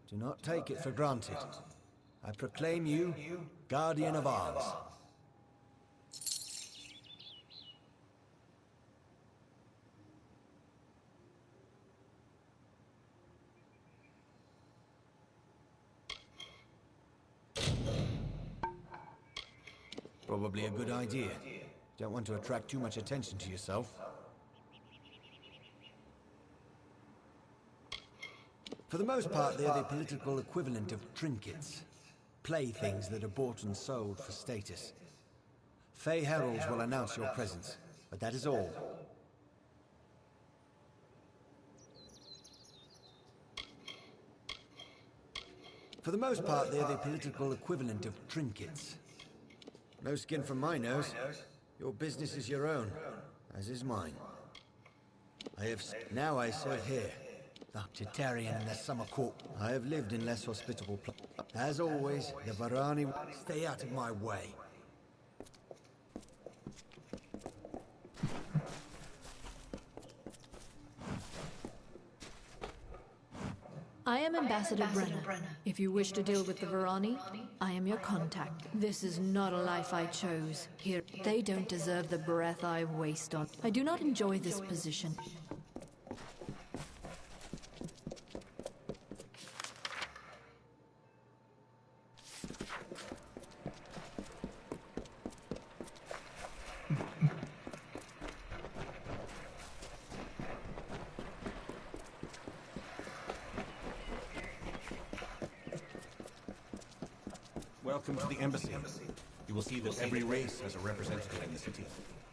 Do not take it for granted. I proclaim you Guardian of Arms. Probably a good idea. Don't want to attract too much attention to yourself. For the most part, they're the political equivalent of trinkets. Playthings that are bought and sold for status. Fae heralds will announce your presence, but that is all. For the most part, they're the political equivalent of trinkets. No skin from my nose. Your business is your own, as is mine. Now I serve here. The Tatarian in the Summer Court. I have lived in less hospitable places. As always, the Varani... Stay out of my way. I am Ambassador Brenner. If you wish to deal with the Varani, I am your contact. This is not a life I chose. Here, they don't deserve the breath I waste on. I do not enjoy this position. Welcome to the embassy. You will see that every race has a representative in the city.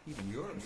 Even yours.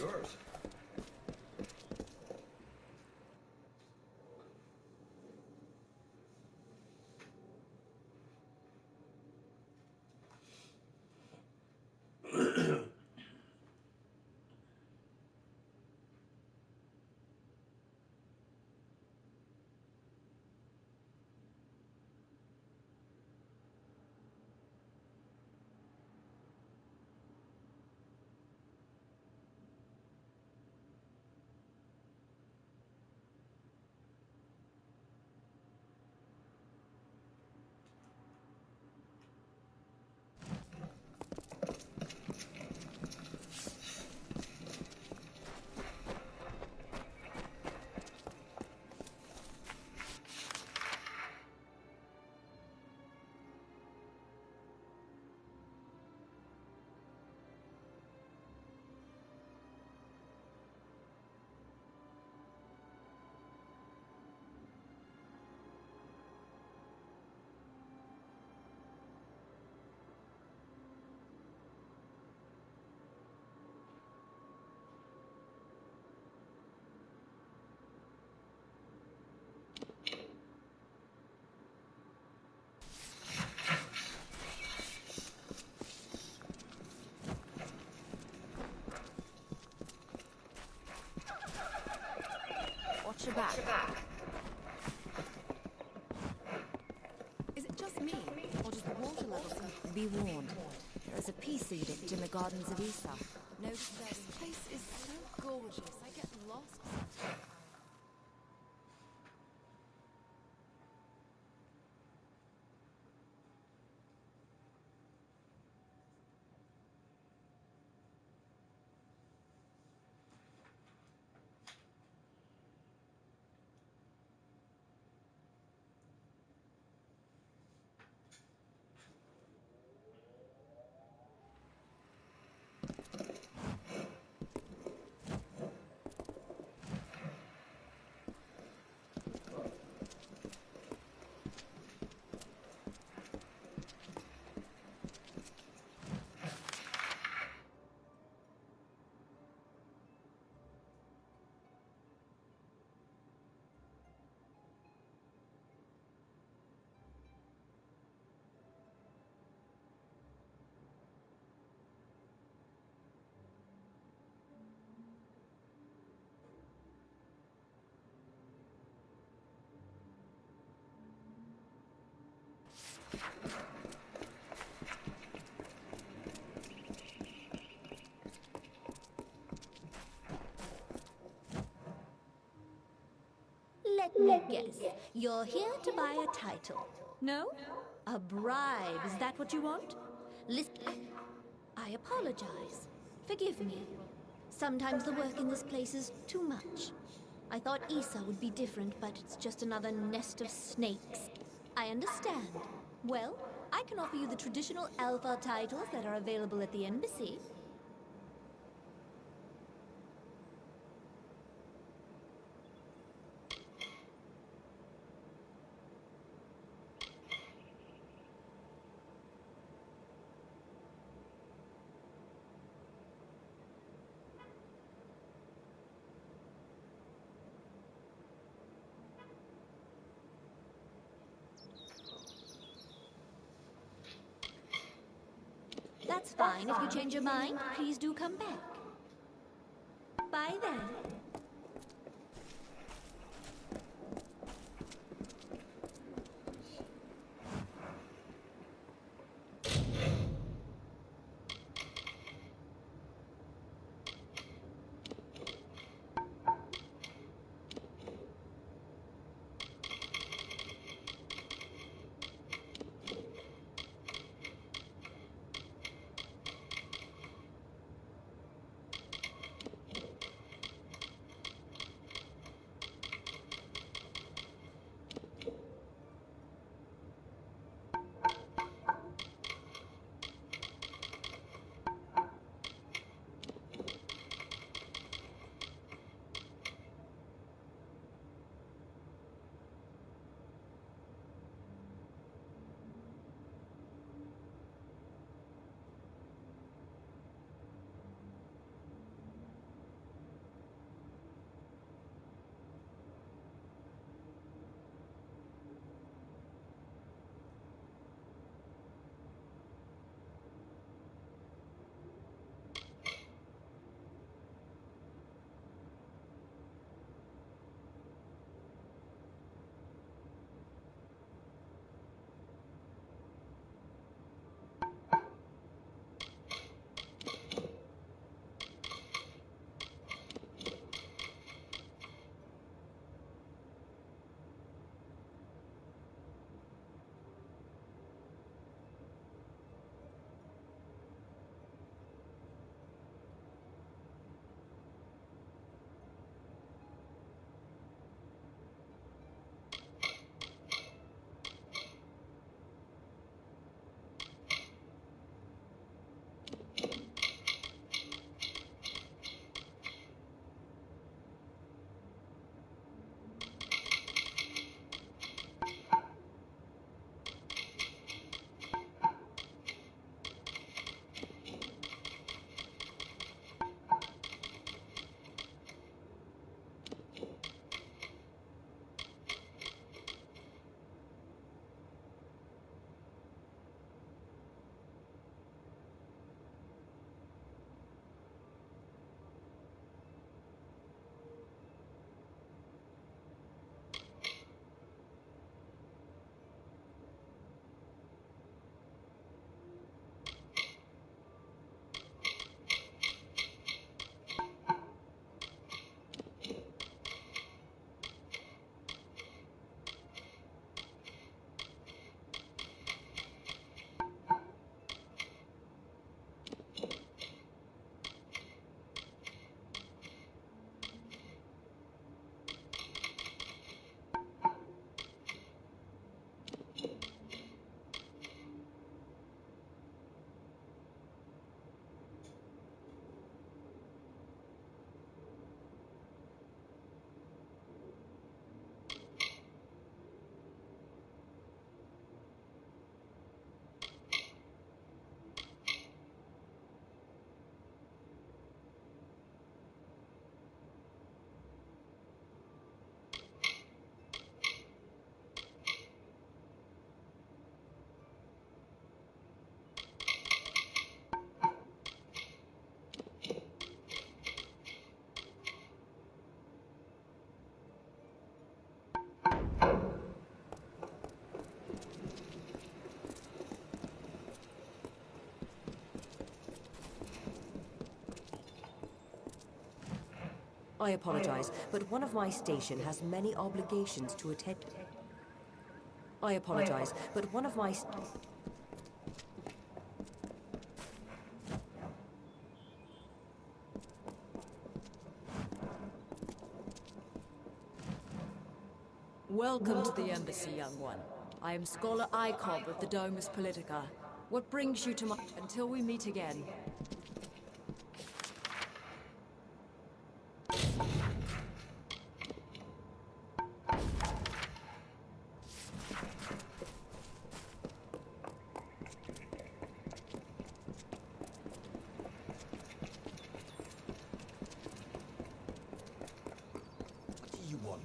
your back. Is it just me, or does the water level seem... Be warned. There is a peace edict in the gardens of Isa. Notice this place is so gorgeous, I get lost. Let me guess. You're here to buy a title. No? A bribe, is that what you want? I apologize. Forgive me. Sometimes the work in this place is too much. I thought Isa would be different, but it's just another nest of snakes. I understand. Well, I can offer you the traditional alpha titles that are available at the embassy. That's fine. If you change your mind, please do come back. Bye then. I apologize, but one of my station has many obligations to attend. I apologize, but one of my... Welcome to the embassy, young one. I am Scholar Icob of the Domus Politica. What brings you to my... Until we meet again. What do you want?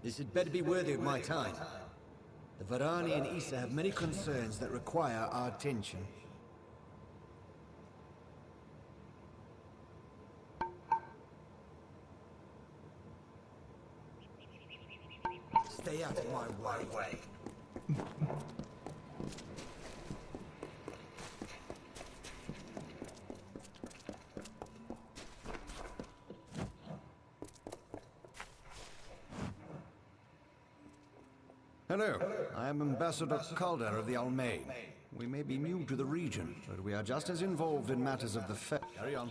This had better be worthy of my time. The Varani and Issa have many concerns that require our attention. Stay out of my way. Hello, I am Ambassador Calder of the Almain. We may be new to the region, but we are just as involved in matters of the faith. Carry on.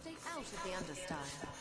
Stay out of the understyle.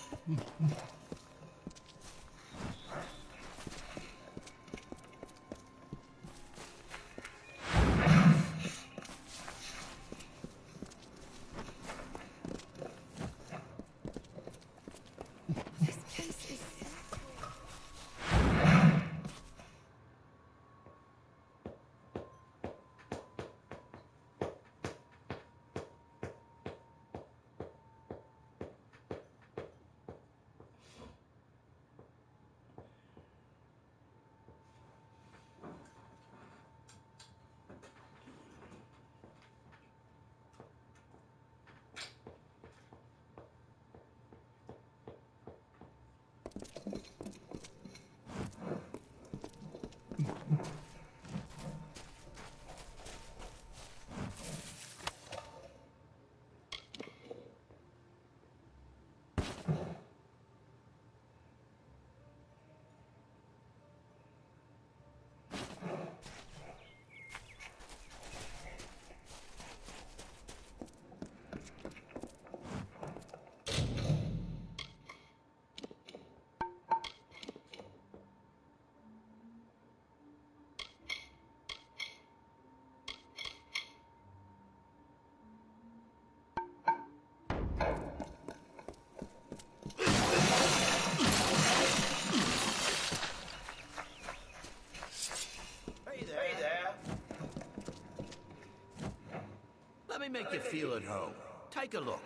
Let me make you feel at home. Take a look.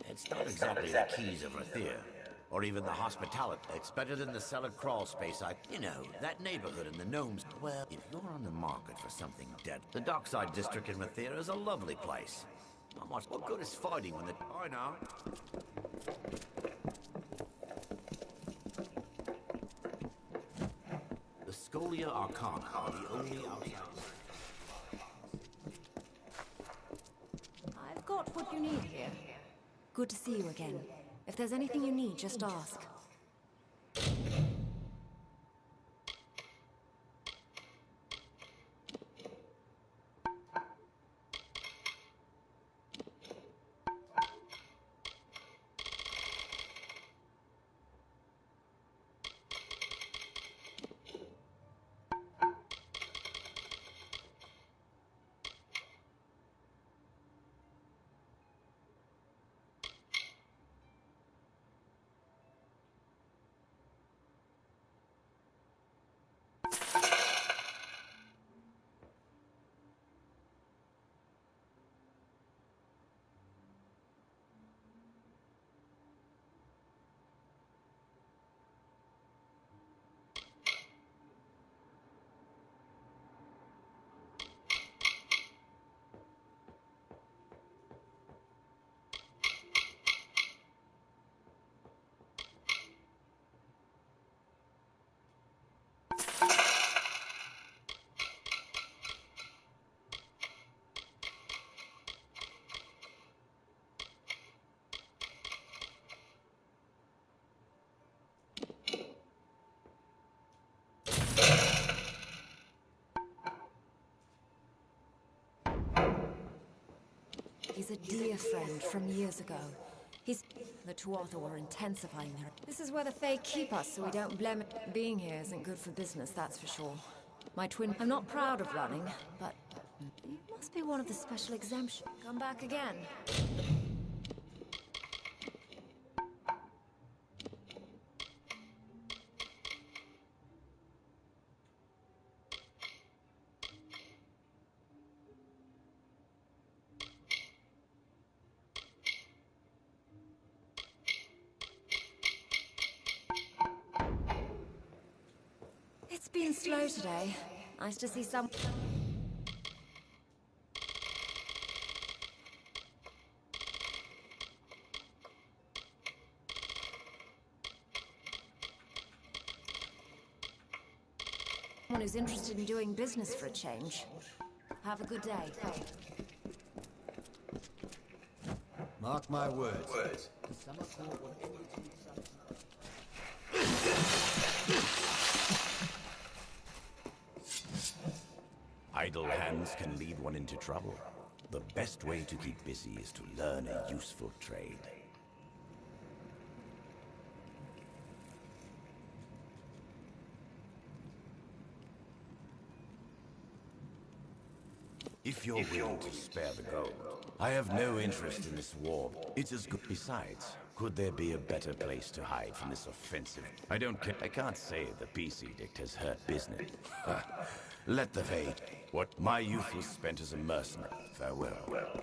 It's not exactly the keys of Rathir, or even the hospitality. It's better than the cellar crawl space you know, that neighborhood in the gnomes. Well, if you're on the market for something dead, the Dockside District in Mathera is a lovely place. Not much. What good is fighting when the... I know. The Scholia Arcana are the only outside... I've got what you need here. Good to see you again. If there's anything you need, just ask. He's a dear friend from years ago. The Tuatha were intensifying their... This is where the Fae keep us, so we don't blem it. Being here isn't good for business, that's for sure. My twin... I'm not proud of running, but... You must be one of the special exemptions. Come back again. It's been slow today. Nice to see some... Someone who's interested in doing business for a change. Have a good day. Mark my words. Idle hands can lead one into trouble. The best way to keep busy is to learn a useful trade. If you're willing to spare the gold, I have no interest in this war. It's as good. Besides, could there be a better place to hide from this offensive? I don't care. I can't say the peace edict has hurt business. Let the fate. What my youth was spent as a mercenary. Farewell.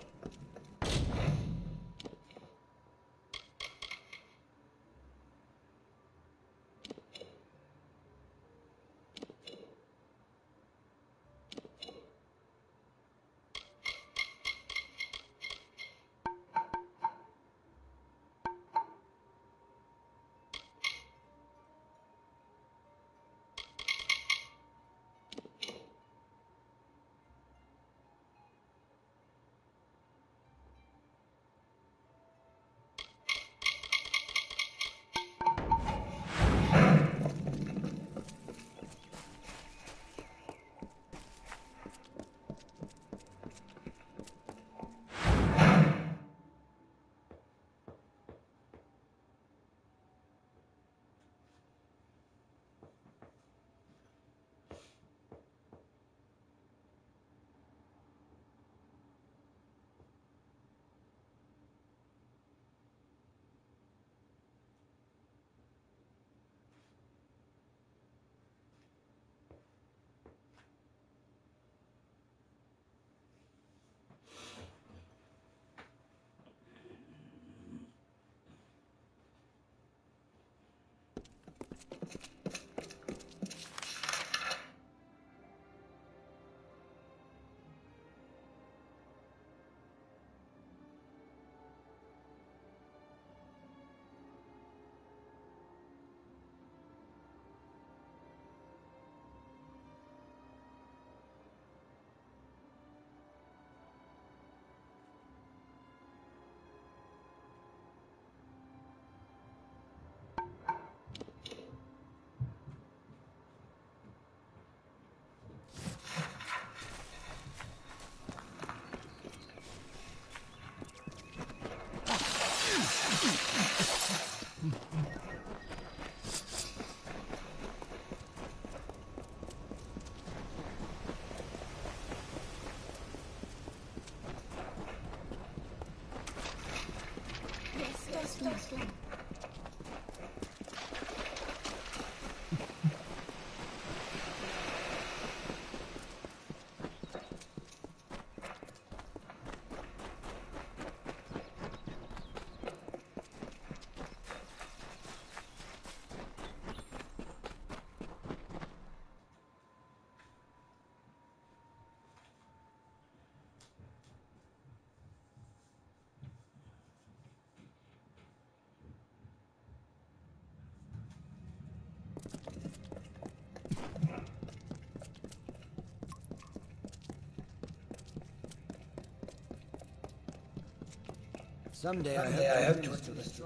Someday I hope to do this.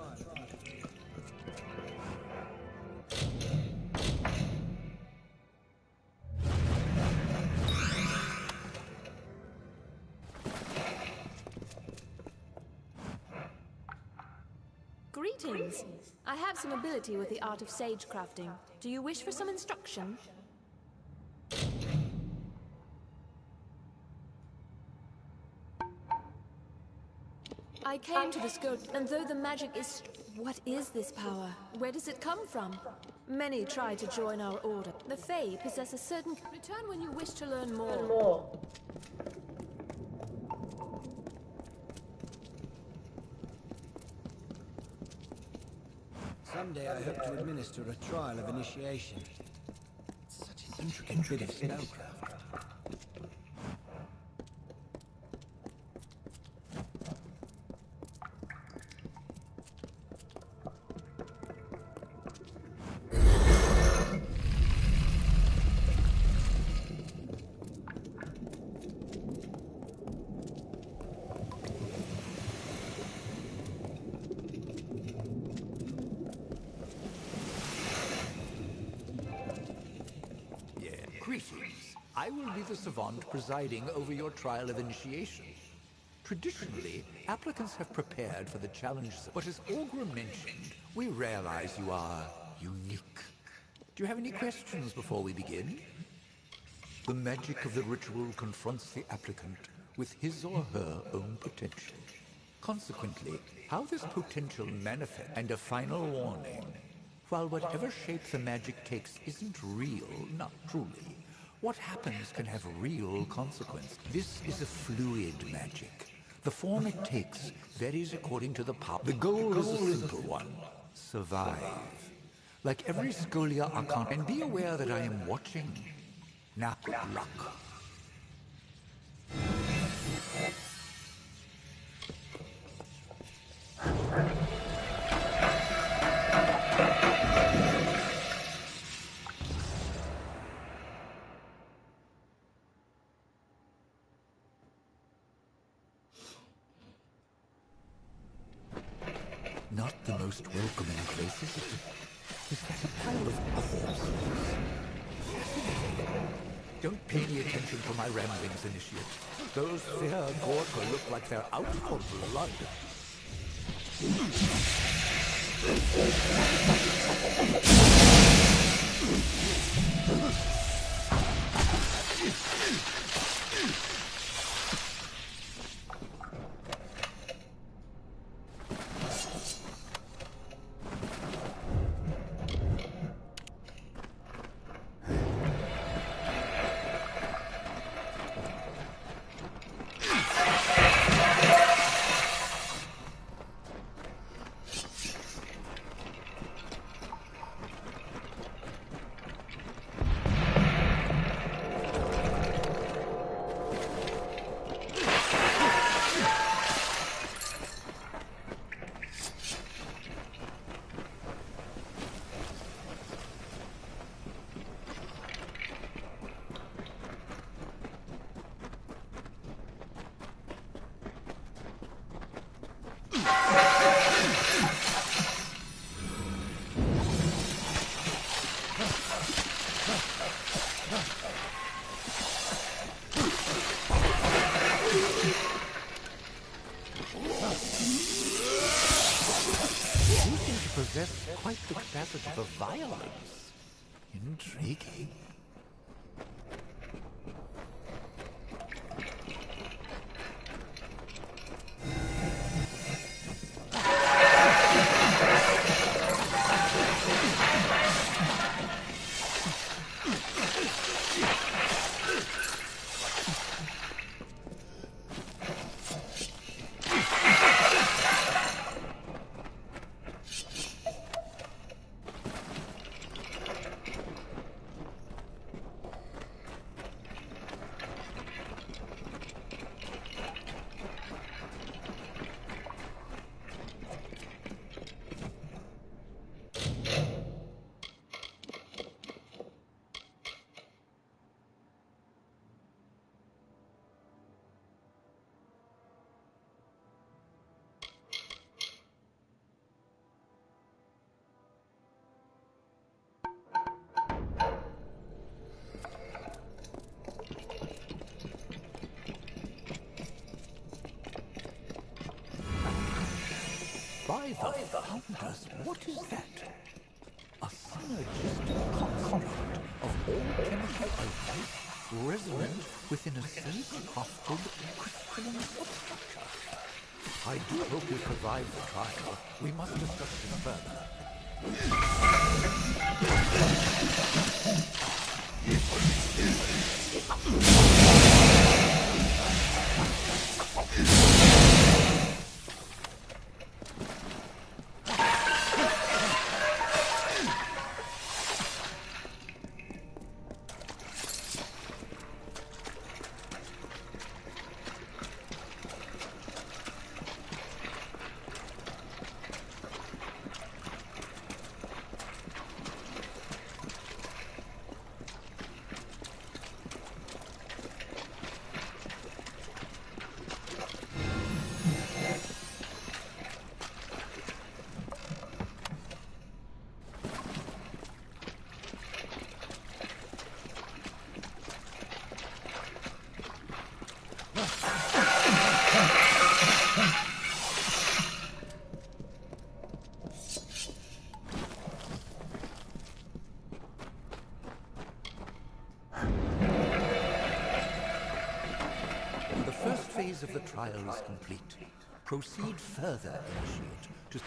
Greetings. I have some ability with the art of sage crafting. Do you wish for some instruction? I came to the school, and though the magic is... What is this power? Where does it come from? Many try to join our order. The Fae possess a certain... Return when you wish to learn more. Someday I hope to administer a trial of initiation. It's such an intricate bit of spellcraft. Greetings. I will be the savant presiding over your trial of initiation. Traditionally, applicants have prepared for the challenges, but as Orgrim mentioned, we realize you are unique. Do you have any questions before we begin? The magic of the ritual confronts the applicant with his or her own potential. Consequently, how this potential manifests, and a final warning. While whatever shape the magic takes isn't real, not truly, what happens can have real consequence. This is a fluid magic. The form it takes varies according to the power. The goal is a simple one. Survive. Like every Scholia Arcana. And be aware that I am watching. Now, good luck. Not the most welcoming places. Is that a pile of corpses? Don't pay any attention to my ramblings, Initiate. Those fair Gorka look like they're out for blood. Possess quite the capacity for violence. Intriguing. By the founders, what is that? A synergistic construct of all chemical elements resonant within a self-crafted crystalline substructure. I do hope you survive the trial. We must discuss this further. Phase of the trial is complete. Proceed further, Initiate, to...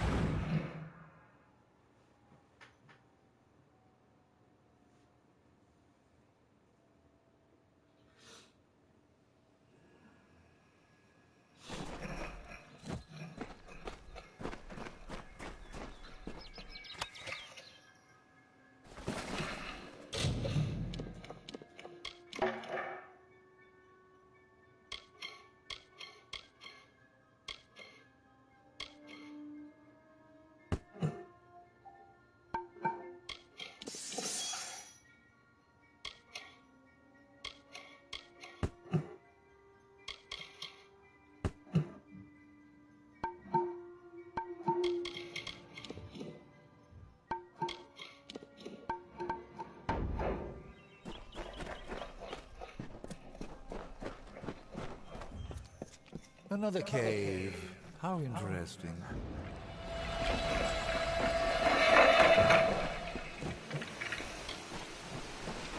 Another cave. How interesting.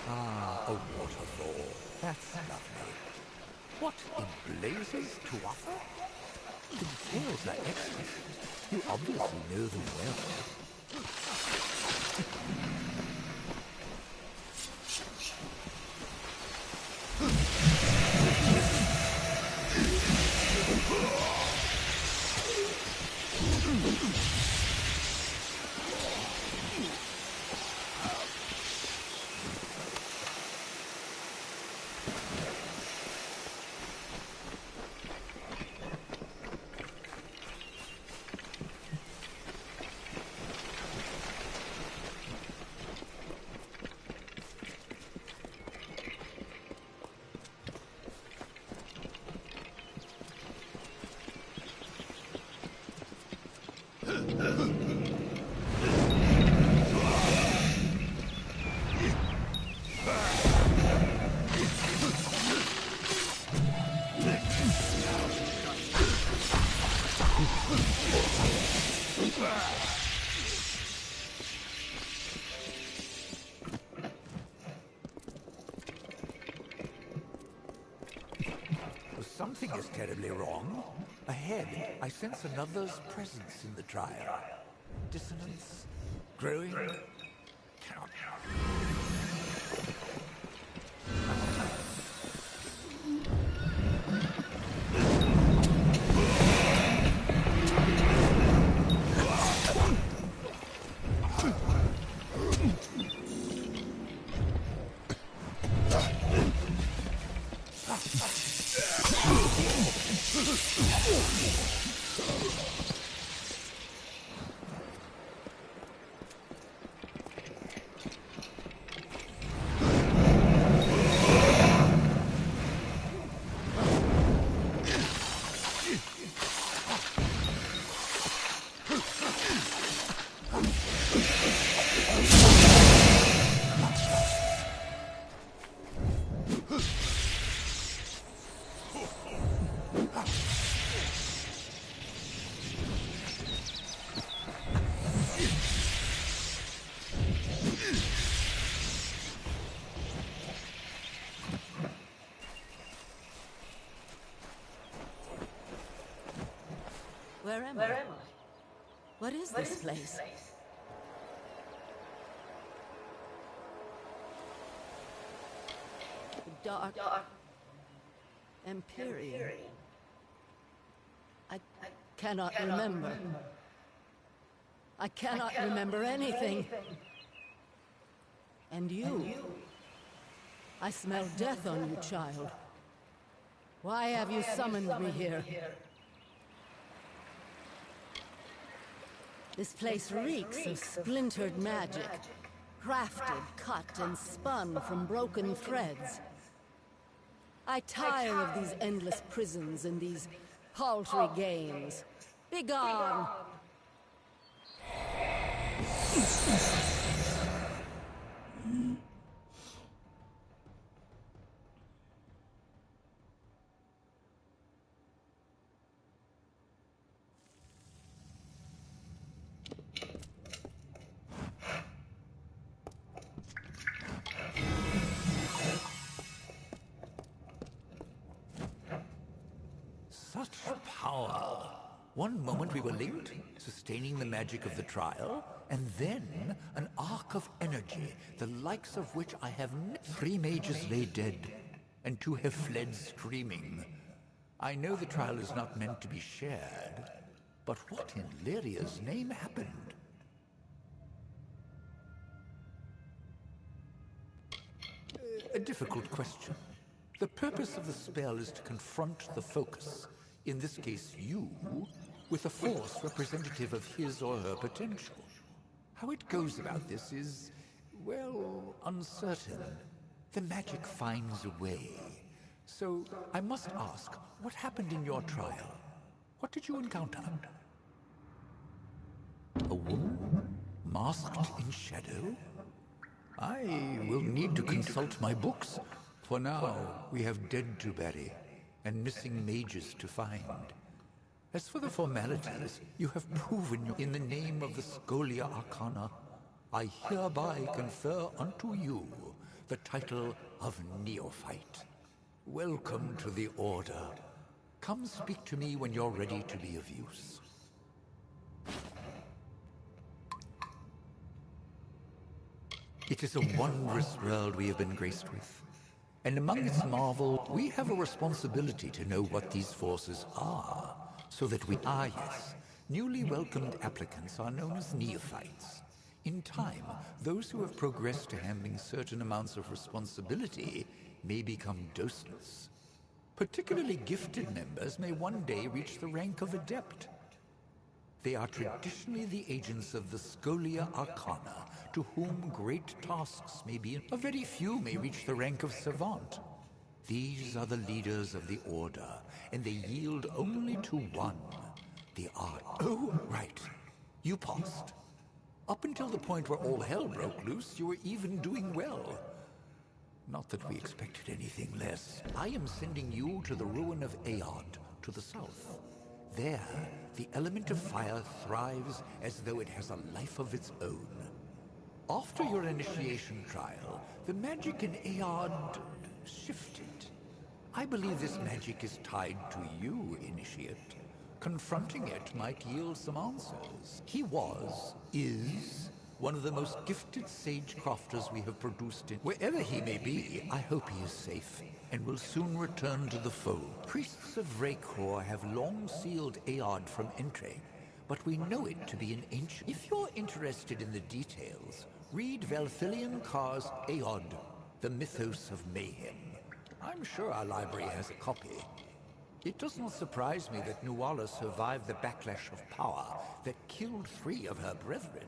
Ah, a waterfall. That's lovely. What in blazes to offer? The details are excellent. You obviously know them well. Something is terribly wrong. Ahead, I sense another's presence in the trial. Dissonance. Growing. Where am I? What is this place? The dark Empyrean. I cannot remember. I cannot remember anything. And you? I smell death on you, child. Why have you summoned me here? This place reeks of splintered magic, crafted, cut, and spun from broken threads. I tire of these endless prisons and these paltry games. Begone! Such power. One moment we were linked, sustaining the magic of the trial, and then an arc of energy, the likes of which I have 3 mages lay dead, and 2 have fled screaming. I know the trial is not meant to be shared, but what in Lyria's name happened? A difficult question. The purpose of the spell is to confront the focus, in this case you, with a force representative of his or her potential. How it goes about this is, well, uncertain. The magic finds a way. So, I must ask, what happened in your trial? What did you encounter? A woman? Masked in shadow? I will need to consult my books. For now, we have dead to bury, and missing mages to find. As for the formalities, you have proven in the name of the Scholia Arcana, I hereby confer unto you the title of Neophyte. Welcome to the Order. Come speak to me when you're ready to be of use. It is a wondrous world we have been graced with. And among its marvel, we have a responsibility to know what these forces are, so that yes, newly welcomed applicants are known as neophytes. In time, those who have progressed to handling certain amounts of responsibility may become docents. Particularly gifted members may one day reach the rank of adept. They are traditionally the agents of the Scholia Arcana, to whom great tasks may be. A very few may reach the rank of savant. These are the leaders of the Order, and they yield only to one, the art. Oh, right. You passed. Up until the point where all hell broke loose, you were even doing well. Not that we expected anything less. I am sending you to the ruin of Aod, to the south. There, the element of fire thrives as though it has a life of its own. After your initiation trial, the magic in Aod shifted. I believe this magic is tied to you, Initiate. Confronting it might yield some answers. He is, one of the most gifted sage-crafters we have produced in. Wherever he may be, I hope he is safe, and will soon return to the fold. Priests of Raycor have long sealed Aod from entry, but we know it to be an ancient. If you're interested in the details, read Velthilian Carr's Aod, the Mythos of Mayhem. I'm sure our library has a copy. It does not surprise me that Nuala survived the backlash of power that killed 3 of her brethren.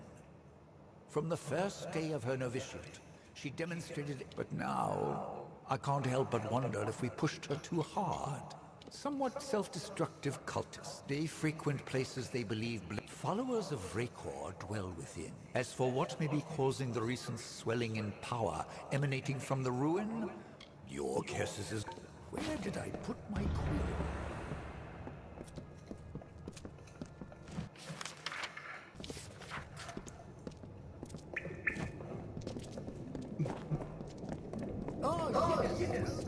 From the first day of her novitiate, she demonstrated it, but now I can't help but wonder if we pushed her too hard. Somewhat self-destructive cultists. They frequent places they believe followers of Raycor dwell within. As for what may be causing the recent swelling in power emanating from the ruin, your guess is as... Where did I put my quill? Oh, yes.